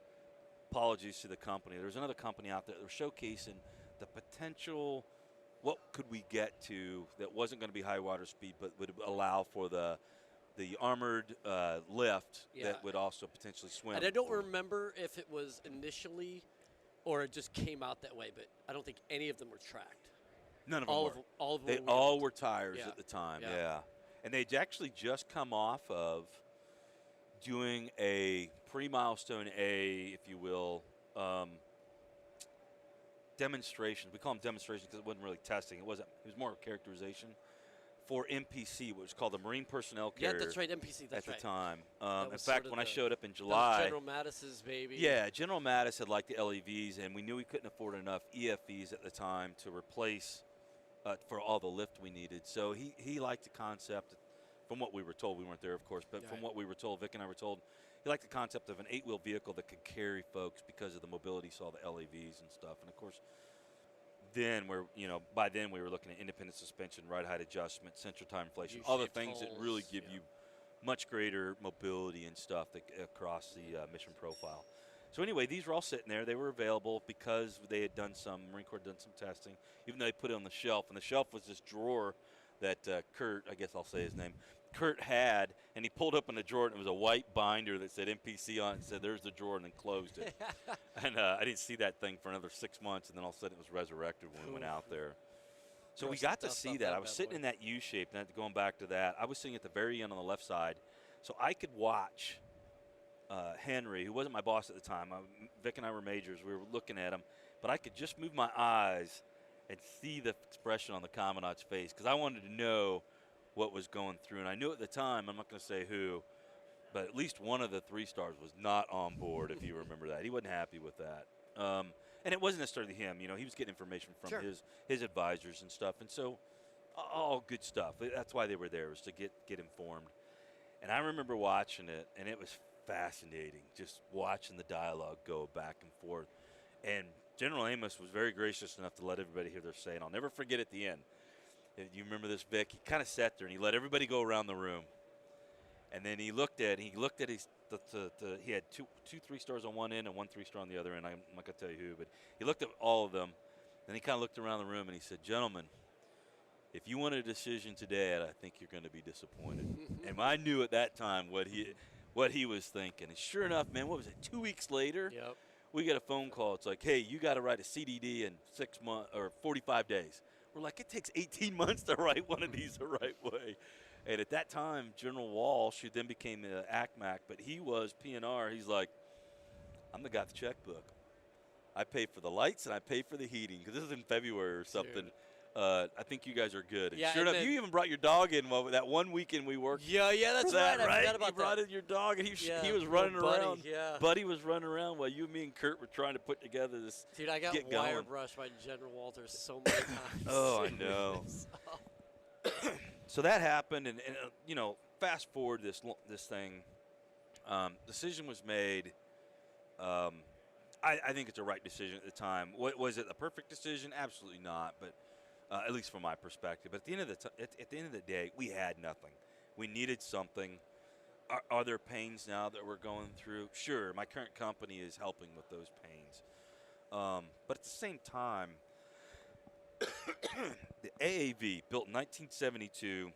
apologies to the company, there was another company out there that was showcasing the potential, what could we get to that wasn't going to be high water speed, but would allow for the armored lift that would also potentially swim. And I don't remember if it was initially or it just came out that way, but I don't think any of them were tracked. None of them were. All of them they were all wheeled. were tires at the time, yeah. And they'd actually just come off of doing a pre-milestone A, if you will, demonstration. We call them demonstrations because it wasn't really testing. It was more characterization for MPC, which was called the Marine Personnel Carrier. Yeah, that's right, MPC, that's at the time. In was fact, sort of when I showed up in July, General Mattis's baby. yeah, General Mattis had liked the LEVs, and we knew we couldn't afford enough EFVs at the time to replace for all the lift we needed. So he liked the concept, from what we were told. We weren't there, of course, but from what we were told, Vic and I were told, he liked the concept of an 8-wheel vehicle that could carry folks because of the mobility, saw the LEVs and stuff. And of course, then by then we were looking at independent suspension, ride height adjustment, center time inflation, all the things that really give you much greater mobility and stuff across the mission profile. So anyway, these were all sitting there. They were available because they had done Marine Corps had done some testing, even though they put it on the shelf. And the shelf was this drawer that Kurt, I guess I'll say his name, Kurt had, and he pulled up in the drawer, and it was a white binder that said MPC on it, and said, there's the drawer, and then closed it. And I didn't see that thing for another 6 months, and then all of a sudden it was resurrected when we went out there. So we got to see that. I was sitting in that U-shape, and going back to that, I was sitting at the very end on the left side, so I could watch Henry, who wasn't my boss at the time. Vic and I were majors. We were looking at him, but I could just move my eyes and see the expression on the commandant's face, because I wanted to know what was going through. And I knew at the time, I'm not going to say who, but at least one of the 3 stars was not on board, if you remember that. He wasn't happy with that. And it wasn't necessarily him. He was getting information from his advisors and stuff. And so all good stuff. That's why they were there, was to get informed. And I remember watching it, and it was fascinating, just watching the dialogue go back and forth. And General Amos was very gracious enough to let everybody hear their say. And I'll never forget at the end. You remember this, Vic? He kind of sat there and he let everybody go around the room, and then he looked at his. He had two 3 stars on one end and one 3-star on the other end. I'm not gonna tell you who, but he looked at all of them, and he kind of looked around the room and he said, "Gentlemen, if you want a decision today, I think you're going to be disappointed." And I knew at that time what he was thinking. And sure enough, man, what was it? 2 weeks later, we get a phone call. It's like, "Hey, you got to write a CDD in 6 months or 45 days." We're like, it takes 18 months to write one of these the right way. And at that time, General Walsh, who then became the ACMAC, but he was PNR, he's like, I'm the guy with the checkbook. I pay for the lights and I pay for the heating, because this is in February or something. I think you guys are good. And sure enough, you even brought your dog in that one weekend we worked. Yeah, that's right. I forgot about you brought in your dog, and he was running around. Buddy was running around while you, me, and Kurt were trying to put together this. Dude, I got wire brushed by General Walters so many times. Oh, I know. So that happened, and fast forward this thing. Decision was made. I think it's a right decision at the time. Was it the perfect decision? Absolutely not, but. At least from my perspective. But at the end of the day, we had nothing. We needed something. Are there pains now that we're going through? Sure, my current company is helping with those pains. But at the same time, the AAV, built in 1972,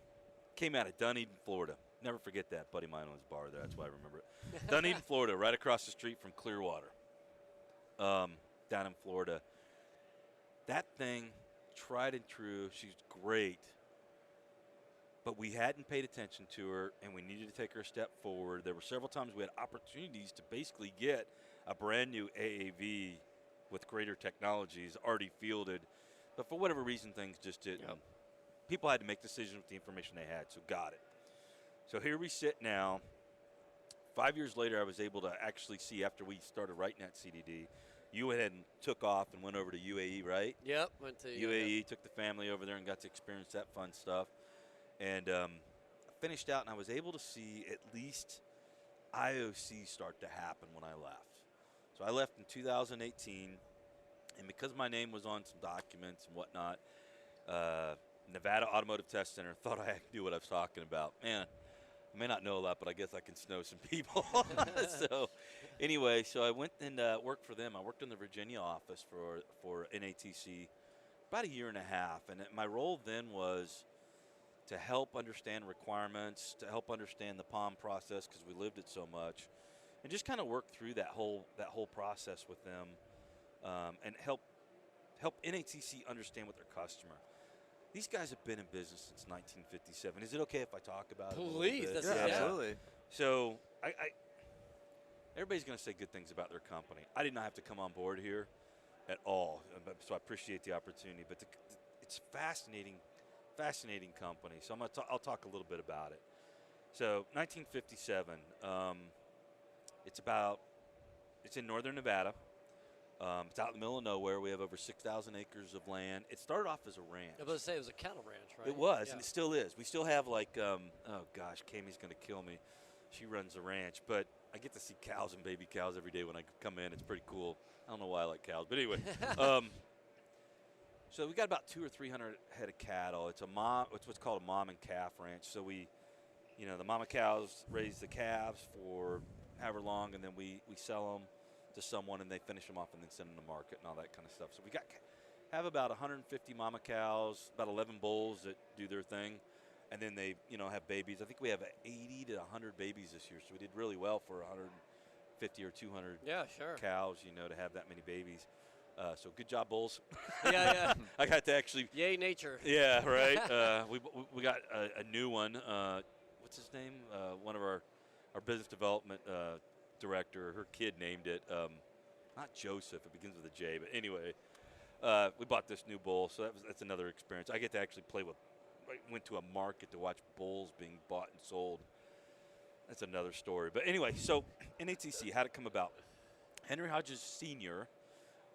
came out of Dunedin, Florida. Never forget that. Buddy of mine owns a bar there. That's why I remember it. Dunedin, Florida, right across the street from Clearwater, down in Florida. That thing, tried and true, she's great. but we hadn't paid attention to her, and we needed to take her a step forward. There were several times we had opportunities to basically get a brand new AAV with greater technologies already fielded, but for whatever reason, things just didn't. Yep. People had to make decisions with the information they had, so got it. So here we sit now. 5 years later, I was able to actually see, after we started writing that CDD, you went ahead and took off and went over to UAE, right? Yep, went to UAE, took the family over there and got to experience that fun stuff. And I finished out, and I was able to see at least IOC start to happen when I left. So I left in 2018, and because my name was on some documents and whatnot, Nevada Automotive Test Center thought I knew what I was talking about. Man, I may not know a lot, but I guess I can know some people. So anyway, so I went and worked for them. I worked in the Virginia office for NATC about a year and a half, and my role then was to help understand requirements, to help understand the POM process because we lived it so much, and just kind of work through that whole process with them, and help NATC understand with their customer. These guys have been in business since 1957. Is it okay if I talk about it? Please, that's Absolutely. So everybody's going to say good things about their company. I did not have to come on board here at all, so I appreciate the opportunity. But it's fascinating company. So I'll talk a little bit about it. So 1957. It's in northern Nevada. It's out in the middle of nowhere. We have over 6,000 acres of land. It started off as a ranch. I was going to say it was a cattle ranch, right? It was, Yeah. and it still is. We still have oh gosh, Kami's going to kill me. She runs the ranch, but I get to see cows and baby cows every day when I come in. It's pretty cool. I don't know why I like cows, but anyway. So we got about 200 or 300 head of cattle. It's what's called a mom and calf ranch. So the mama cows raise the calves for however long, and then we sell them to someone, and they finish them off and then send them to market and all that kind of stuff. So we have about 150 mama cows, about 11 bulls that do their thing, and then they have babies. I think we have 80 to 100 babies this year, so we did really well for 150 or 200 cows, to have that many babies. So good job, bulls. Yeah. I got to actually. Yay, nature. Yeah, right. We got a new one. What's his name? One of our business development director, her kid named it, not Joseph, it begins with a J, but anyway, we bought this new bull, so that's another experience. I get to actually went to a market to watch bulls being bought and sold. That's another story. But anyway, so NATC, how'd it come about? Henry Hodges Sr.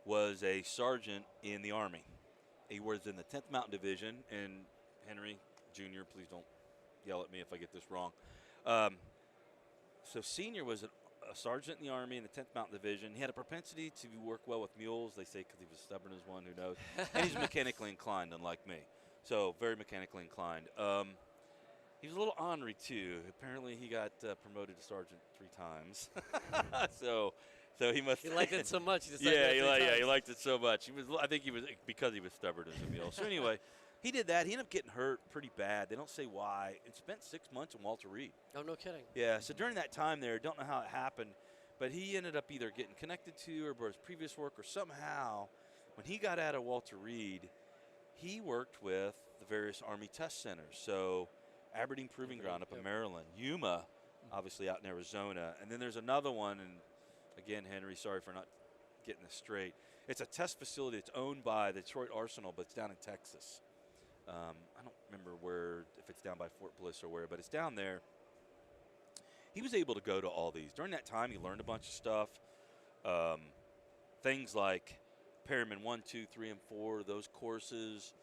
was a sergeant in the Army. He was in the 10th Mountain Division, and Henry Jr., please don't yell at me if I get this wrong. So Senior was a sergeant in the Army in the 10th Mountain Division. He had a propensity to work well with mules, they say, because he was stubborn as one, who knows. And he's mechanically inclined, unlike me. So very mechanically inclined. He was a little ornery, too. Apparently he got promoted to sergeant 3 times. so he must. He liked it so much. He decided he liked it so much. I think he was because he was stubborn as a mule. So anyway, he did that. He ended up getting hurt pretty bad. They don't say why. And spent 6 months in Walter Reed. Oh, no kidding. Yeah. So during that time there, don't know how it happened, but he ended up either getting connected to or his previous work, or somehow when he got out of Walter Reed, he worked with the various Army test centers. So Aberdeen Proving Ground up in Maryland, Yuma, obviously out in Arizona, and then there's another one. And again, Henry, sorry for not getting this straight. It's a test facility that's owned by the Detroit Arsenal, but it's down in Texas. I don't remember if it's down by Fort Bliss or where, but it's down there. He was able to go to all these. During that time, he learned a bunch of stuff. Things like Perryman 1, 2, 3, and 4, those courses.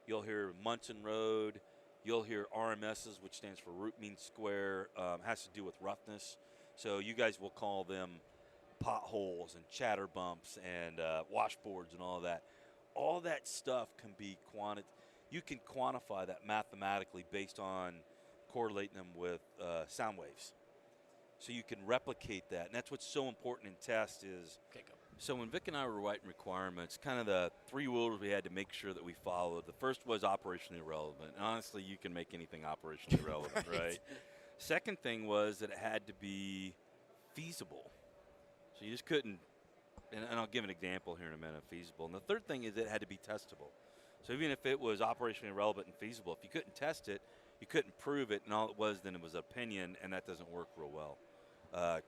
You'll hear Munson Road. You'll hear RMSs, which stands for root mean square, has to do with roughness. So you guys will call them potholes and chatter bumps and washboards and all that. All that stuff can be you can quantify that mathematically based on correlating them with sound waves. So you can replicate that, and that's what's so important in test is. Okay, go. So when Vic and I were writing requirements, kind of the 3 rules we had to make sure that we followed. The first was operationally relevant. And honestly, you can make anything operationally relevant, right? Second thing was that it had to be feasible. So you just couldn't, and I'll give an example here in a minute, feasible. And the third thing is it had to be testable. So even if it was operationally relevant and feasible, if you couldn't test it, you you couldn't prove it, and all it was then it was opinion, and that doesn't work real well.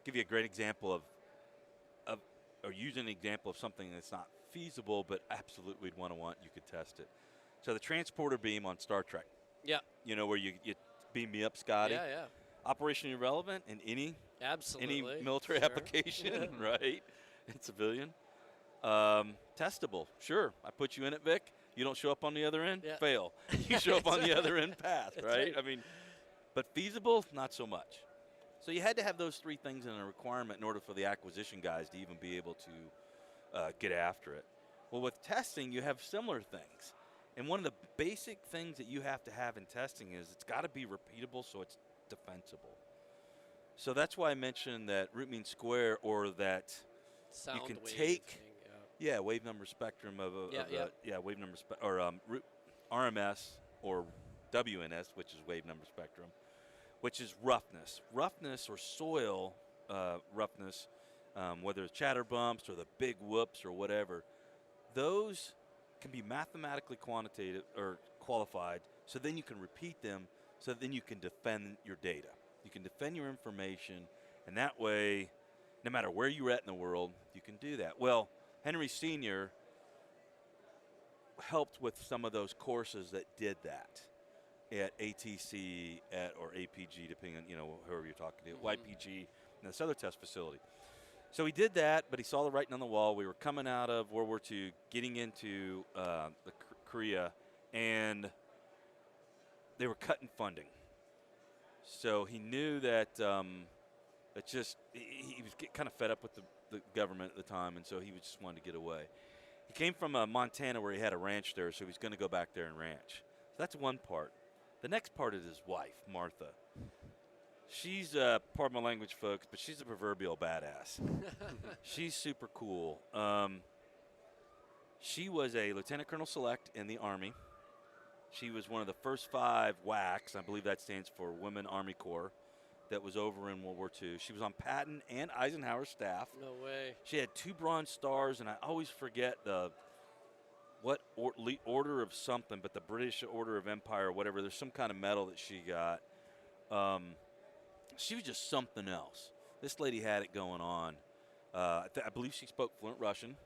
Give you a great example or use an example of something that's not feasible, but absolutely we'd want you could test it. So the transporter beam on Star Trek. Yeah. You know, where you beam me up, Scotty. Yeah, yeah. Operationally relevant in any military application, right? And civilian. Testable, sure. I put you in it, Vic. You don't show up on the other end, fail. You show up on the other end, pass, right? I mean, but feasible, not so much. So you had to have those three things in a requirement in order for the acquisition guys to even be able to get after it. Well, with testing, you have similar things. And one of the basic things that you have to have in testing is it's got to be repeatable so it's defensible. So that's why I mentioned that root mean square, or that sound you can wave take thing, wave number spectrum of wave number root RMS or WNS, which is wave number spectrum, which is roughness or soil roughness, whether it's chatter bumps or the big whoops or whatever. Those can be mathematically quantitative or qualified, so then you can repeat them, so then you can defend your data. You can defend your information, and that way, no matter where you're at in the world, you can do that. Well, Henry Sr. helped with some of those courses that did that at ATC or APG, depending on, whoever you're talking to, YPG, and this other test facility. So he did that, but he saw the writing on the wall. We were coming out of World War II, getting into the Korea, and they were cutting funding. So he knew that he was kind of fed up with the government at the time, and so he just wanted to get away. He came from Montana, where he had a ranch there, so he's going to go back there and ranch. So that's one part. The next part is his wife, Martha. She's, pardon my language, folks, but she's a proverbial badass. She's super cool. She was a Lieutenant Colonel Select in the Army. She was one of the first 5 WACs, I believe that stands for Women Army Corps, that was over in World War II. She was on Patton and Eisenhower's staff. No way. She had 2 Bronze Stars, and I always forget what order of something, but the British Order of Empire or whatever. There's some kind of medal that she got. She was just something else. This lady had it going on. I believe she spoke fluent Russian.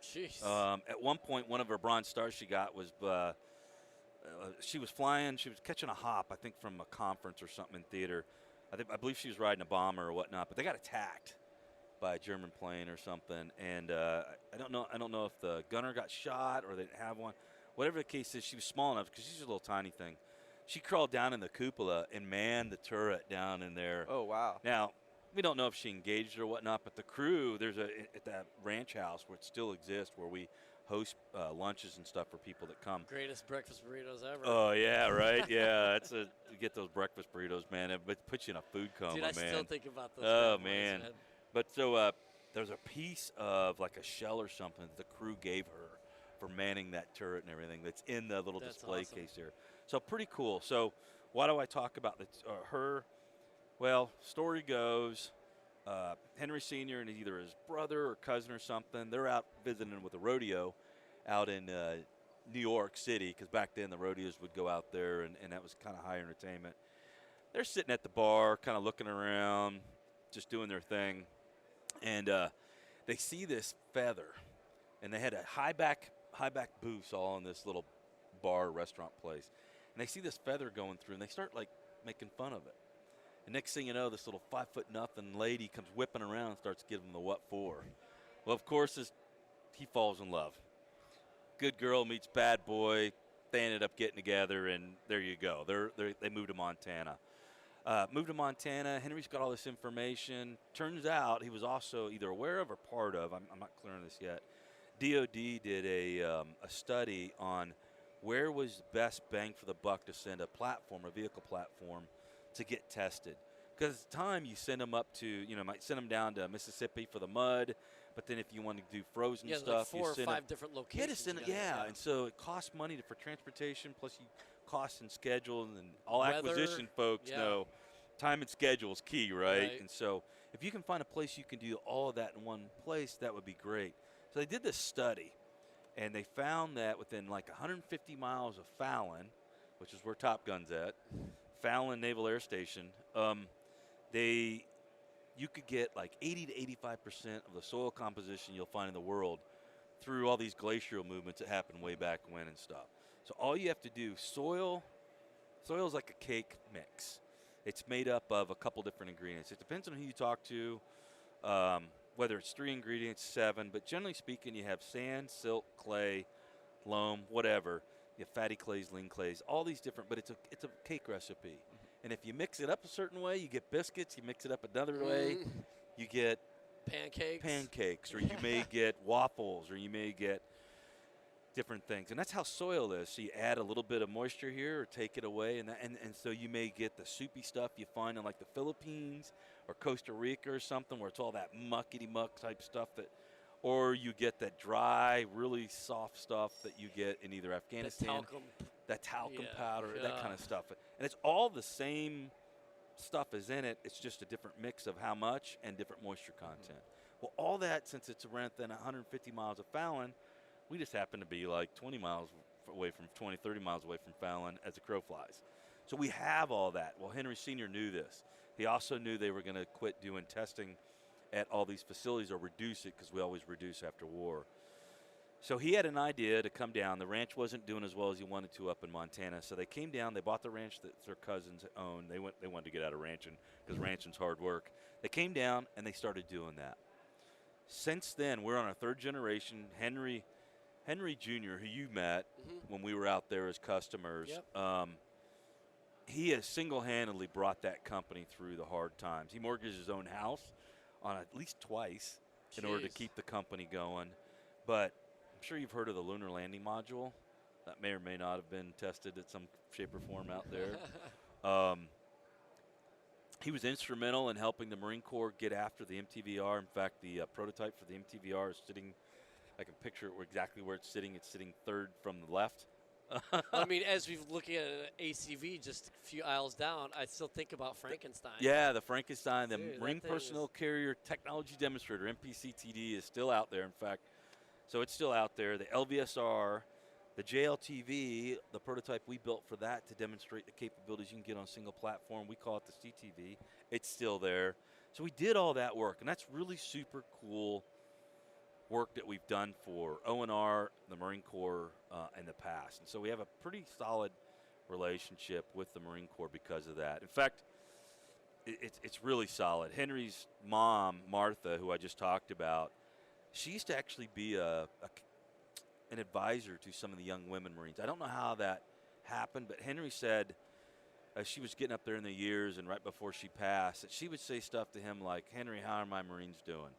Jeez. At one point, one of her Bronze Stars she got was she was flying. She was catching a hop, I think, from a conference or something in theater. I believe she was riding a bomber or whatnot, but they got attacked by a German plane or something. And I don't know if the gunner got shot or they didn't have one. Whatever the case is, she was small enough because she's a little tiny thing. She crawled down in the cupola and manned the turret down in there. Oh, wow. Now, we don't know if she engaged or whatnot, but the crew, at that ranch house where it still exists, where we host lunches and stuff for people that come. Greatest breakfast burritos ever. Oh, yeah, right? Yeah, you get those breakfast burritos, man. It puts you in a food coma, Dude, man. I still think about those. Oh, man. But so there's a piece of like a shell or something that the crew gave her for manning that turret and everything that's in the little display case here. So pretty cool. So why do I talk about her? Well, story goes, Henry Sr. and either his brother or cousin or something, they're out visiting with a rodeo out in New York City, because back then the rodeos would go out there, and that was kind of high entertainment. They're sitting at the bar, kind of looking around, just doing their thing, and they see this feather, and they had a high back booths all in this little bar restaurant place, and they see this feather going through, and they start like making fun of it. And next thing you know, this little 5'0" lady comes whipping around and starts giving them the what for. Well, of course, he falls in love. Good girl meets bad boy. They ended up getting together, and there you go. They moved to Montana. Henry's got all this information. Turns out he was also either aware of or part of, I'm not clear on this yet, DOD did a study on where was the best bang for the buck to send a vehicle platform, to get tested. Because at the time, you send them up to, might send them down to Mississippi for the mud, but then if you want to do frozen stuff, like 4 or 5 different locations. And so it costs money for transportation, plus costs and schedule, and all Weather, acquisition folks know time and schedule is key, right? And so if you can find a place you can do all of that in one place, that would be great. So they did this study, and they found that within like 150 miles of Fallon, which is where Top Gun's at, Fallon Naval Air Station, you could get like 80 to 85% of the soil composition you'll find in the world through all these glacial movements that happened way back when and stuff. So all you have to do, soil is like a cake mix. It's made up of a couple different ingredients. It depends on who you talk to, whether it's 3 ingredients, 7, but generally speaking, you have sand, silt, clay, loam, whatever. You have fatty clays, lean clays, all these different, but it's a cake recipe. And if you mix it up a certain way, you get biscuits. You mix it up another way, you get pancakes, or you may get waffles, or you may get different things. And that's how soil is. So you add a little bit of moisture here or take it away, and so you may get the soupy stuff you find in like the Philippines or Costa Rica or something, where it's all that muckety-muck type stuff, or you get that dry, really soft stuff that you get in either Afghanistan, that talcum powder, that kind of stuff. And it's all the same stuff is in it. It's just a different mix of how much and different moisture content. Well, all that, since it's around 150 miles of Fallon, we just happen to be like 30 miles away from Fallon as the crow flies. So we have all that. Well, Henry Sr. knew this. He also knew they were going to quit doing testing at all these facilities or reduce it, because we always reduce after war. So he had an idea to come down. The ranch wasn't doing as well as he wanted to up in Montana. So they came down. They bought the ranch that their cousins owned. They wanted to get out of ranching because ranching's hard work. They came down and they started doing that. Since then, we're on our 3rd generation. Henry Jr., who you met when we were out there as customers, he has single-handedly brought that company through the hard times. He mortgaged his own house on at least twice in order to keep the company going. But I'm sure you've heard of the lunar landing module. That may or may not have been tested at some shape or form out there. He was instrumental in helping the Marine Corps get after the MTVR. In fact, the prototype for the MTVR is sitting, I can picture it exactly where it's sitting. It's sitting 3rd from the left. I mean, as we're looking at an ACV just a few aisles down, I still think about Frankenstein. Yeah, the Frankenstein, the Dude, Marine Personnel Carrier Technology Demonstrator, MPCTD, is still out there. In fact, so it's still out there. The LVSR, the JLTV, the prototype we built for that to demonstrate the capabilities you can get on a single platform, we call it the CTV. It's still there. So we did all that work, and that's really super cool work that we've done for ONR, the Marine Corps, in the past. And so we have a pretty solid relationship with the Marine Corps because of that. In fact, it's really solid. Henry's mom, Martha, who I just talked about, she used to actually be an advisor to some of the young women Marines. I don't know how that happened, but Henry said as she was getting up there in the years and right before she passed, that she would say stuff to him like, "Henry, how are my Marines doing?"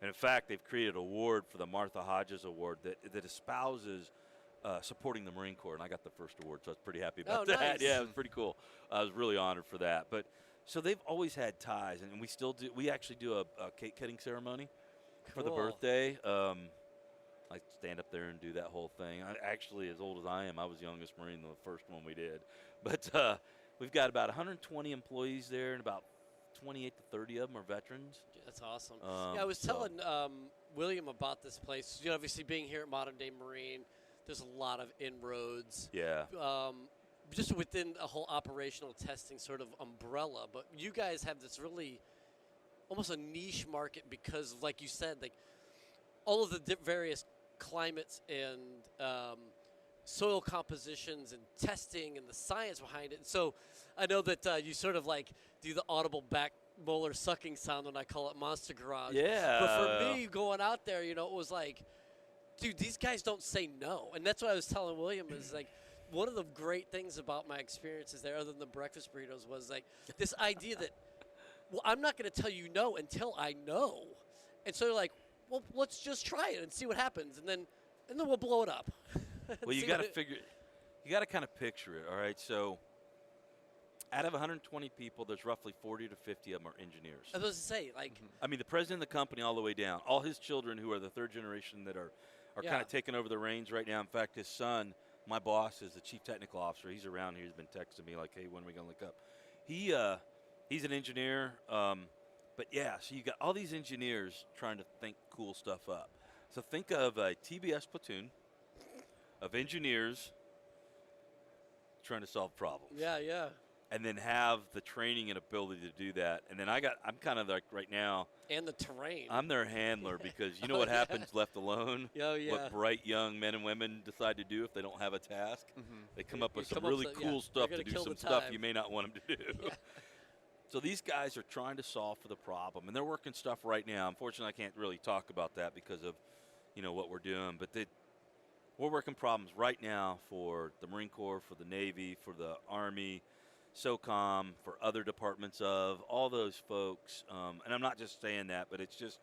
And in fact, they've created an award for the Martha Hodges Award that espouses supporting the Marine Corps, and I got the first award, so I was pretty happy about that. Nice. Yeah, it was pretty cool. I was really honored for that. But so they've always had ties, and we still do. We actually do a cake cutting ceremony for the birthday. I stand up there and do that whole thing. Actually, as old as I am, I was the youngest Marine in the first one we did. But we've got about 120 employees there, and about 28 to 30 of them are veterans. That's awesome. Yeah, I was telling William about this place. You know, obviously, being here at Modern Day Marine, there's a lot of inroads. Yeah. Just within a whole operational testing sort of umbrella. But you guys have this really almost a niche market because, like you said, like all of the various climates and soil compositions and testing and the science behind it. And so I know that you sort of like do the audible back molar sucking sound when I call it Monster Garage. Yeah. But for me, going out there, you know, it was like, dude, these guys don't say no. And that's what I was telling William is like, one of the great things about my experiences there, other than the breakfast burritos, was like this idea that, well, I'm not going to tell you no until I know. And so they're like, well, let's just try it and see what happens, and then we'll blow it up. Well, you got to figure, you got to kind of picture it. All right, so out of 120 people, there's roughly 40 to 50 of them are engineers. I was supposed to say, like, I mean, the president of the company all the way down, all his children who are the third generation that are kind of taking over the reins right now. In fact, his son, my boss, is the chief technical officer. He's around here. He's been texting me like, "Hey, when are we gonna look up?" He's an engineer. But yeah, so you got all these engineers trying to think cool stuff up. So think of a TBS platoon of engineers trying to solve problems. Yeah. and then have the training and ability to do that. And then I'm kind of like right now. And the terrain. I'm their handler because you know what happens left alone? Oh, yeah. What bright young men and women decide to do if they don't have a task. They come up with some really cool stuff to do some stuff you may not want them to do. So these guys are trying to solve for the problem, and they're working stuff right now. Unfortunately, I can't really talk about that because of, what we're doing. But we're working problems right now for the Marine Corps, for the Navy, for the Army, SOCOM, for other departments of all those folks. And I'm not just saying that, but it's just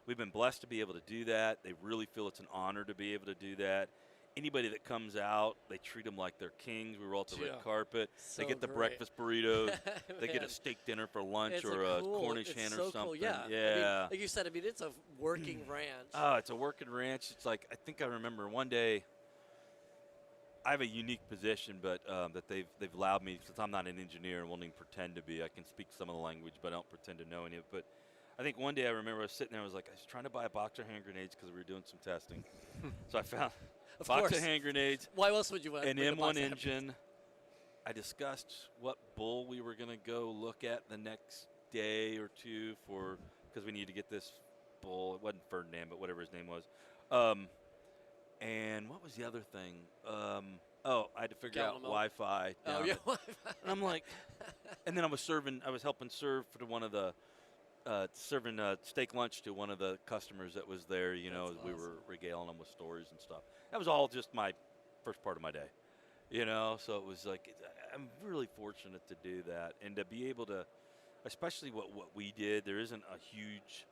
we've been blessed to be able to do that. They really feel it's an honor to be able to do that. Anybody that comes out, they treat them like they're kings. We roll out the red carpet. So they get the great. breakfast burritos. They get a steak dinner for lunch or a Cornish hen or something. Cool, yeah. Yeah. I mean, like you said, it's a working ranch. Oh, it's a working ranch. It's like, I think I remember one day, I have a unique position, but that they've allowed me, since I'm not an engineer and won't even pretend to be. I can speak some of the language, but I don't pretend to know any of it. But I think one day I remember I was sitting there, I was trying to buy a box of hand grenades because we were doing some testing. So I found a box of hand grenades. Why else would you want an M1 engine? I discussed what bull we were going to go look at the next day or two because we need to get this bull. It wasn't Ferdinand, but whatever his name was. And what was the other thing? I had to figure out Wi-Fi. Oh, yeah, Wi-Fi. And I'm like, and then I was helping serve for one of the, serving steak lunch to one of the customers that was there, as awesome. We were regaling them with stories and stuff. That was all just my first part of my day, so it was like, I'm really fortunate to do that and to be able to, especially what we did, there isn't a huge,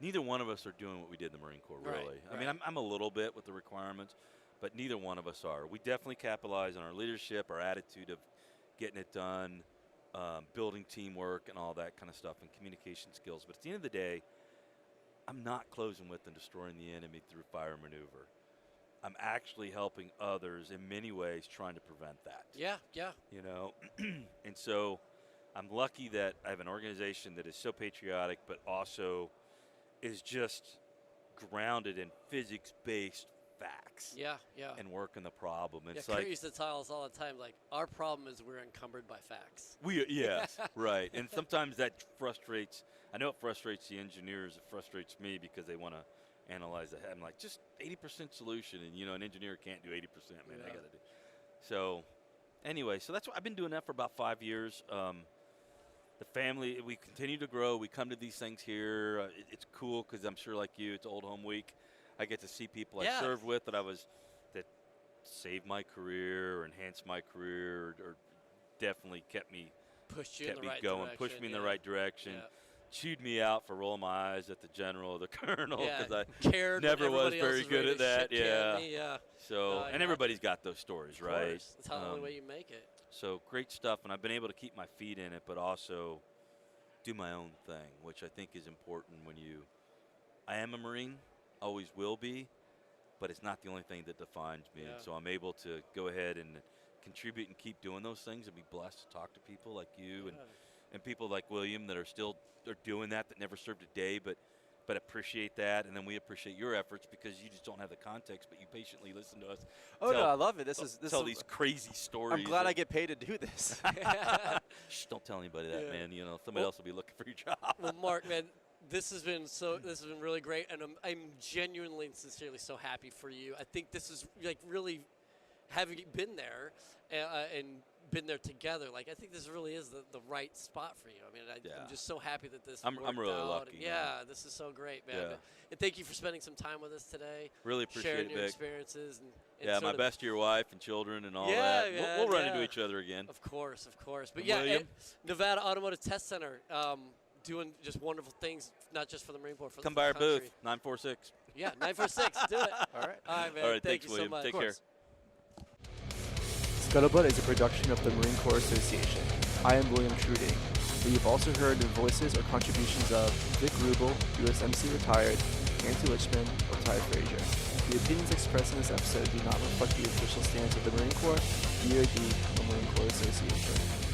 neither one of us are doing what we did in the Marine Corps, really. Right. I mean, I'm a little bit with the requirements, but neither one of us are. We definitely capitalize on our leadership, our attitude of getting it done, building teamwork and all that kind of stuff, and communication skills. But at the end of the day, I'm not closing with and destroying the enemy through fire and maneuver. I'm actually helping others in many ways trying to prevent that. Yeah. And so I'm lucky that I have an organization that is so patriotic, but also is just grounded in physics-based facts. Yeah. And working the problem. It's Kurt used to tell us all the time, our problem is we're encumbered by facts. Yes, right. And sometimes that frustrates, I know it frustrates the engineers, it frustrates me because they want to analyze ahead. I'm like, just 80% solution, and an engineer can't do 80%, man, I got to do. So anyway, so that's what I've been doing that for about 5 years. The family, we continue to grow. We come to these things here. It's cool because I'm sure, like you, it's Old Home Week. I get to see people I served with that saved my career or enhanced my career or definitely kept me going, pushed me in the right direction, chewed me out for rolling my eyes at the general or the colonel because I never was very good at that. So, and everybody's got those stories, right? That's how the only way you make it. So great stuff, and I've been able to keep my feet in it, but also do my own thing, which I think is important when I am a Marine, always will be, but it's not the only thing that defines me. And so I'm able to go ahead and contribute and keep doing those things and be blessed to talk to people like you and people like William that are doing that never served a day, but appreciate that, and then we appreciate your efforts because you just don't have the context, but you patiently listen to us. Oh, no, I love it. Tell these crazy stories. I'm glad I get paid to do this. Shh, don't tell anybody that, man. Somebody else will be looking for your job. Well, Mark, man, this has been really great, and I'm genuinely and sincerely so happy for you. I think this is really having been there and been there together. I think this really is the right spot for you. I mean, I'm just so happy that this worked I'm really out. lucky. This is so great, man. Yeah. And thank you for spending some time with us today. Really appreciate sharing it, your Vic. experiences and my best to your wife and children and all that. Yeah, we'll run into each other again. Of course. But William? Nevada Automotive Test Center, doing just wonderful things, not just for the Marine Corps, for Come the by our country. booth, 946. Yeah, 946. Do it. All right. All right, man. All right, Thank thanks, you William. so much. Take care. Scuttlebutt is a production of the Marine Corps Association. I am William Truding. But you've also heard the voices or contributions of Vic Rubel, USMC retired, Nancy Lichman, or Ty Frazier. The opinions expressed in this episode do not reflect the official stance of the Marine Corps, DoD, or Marine Corps Association.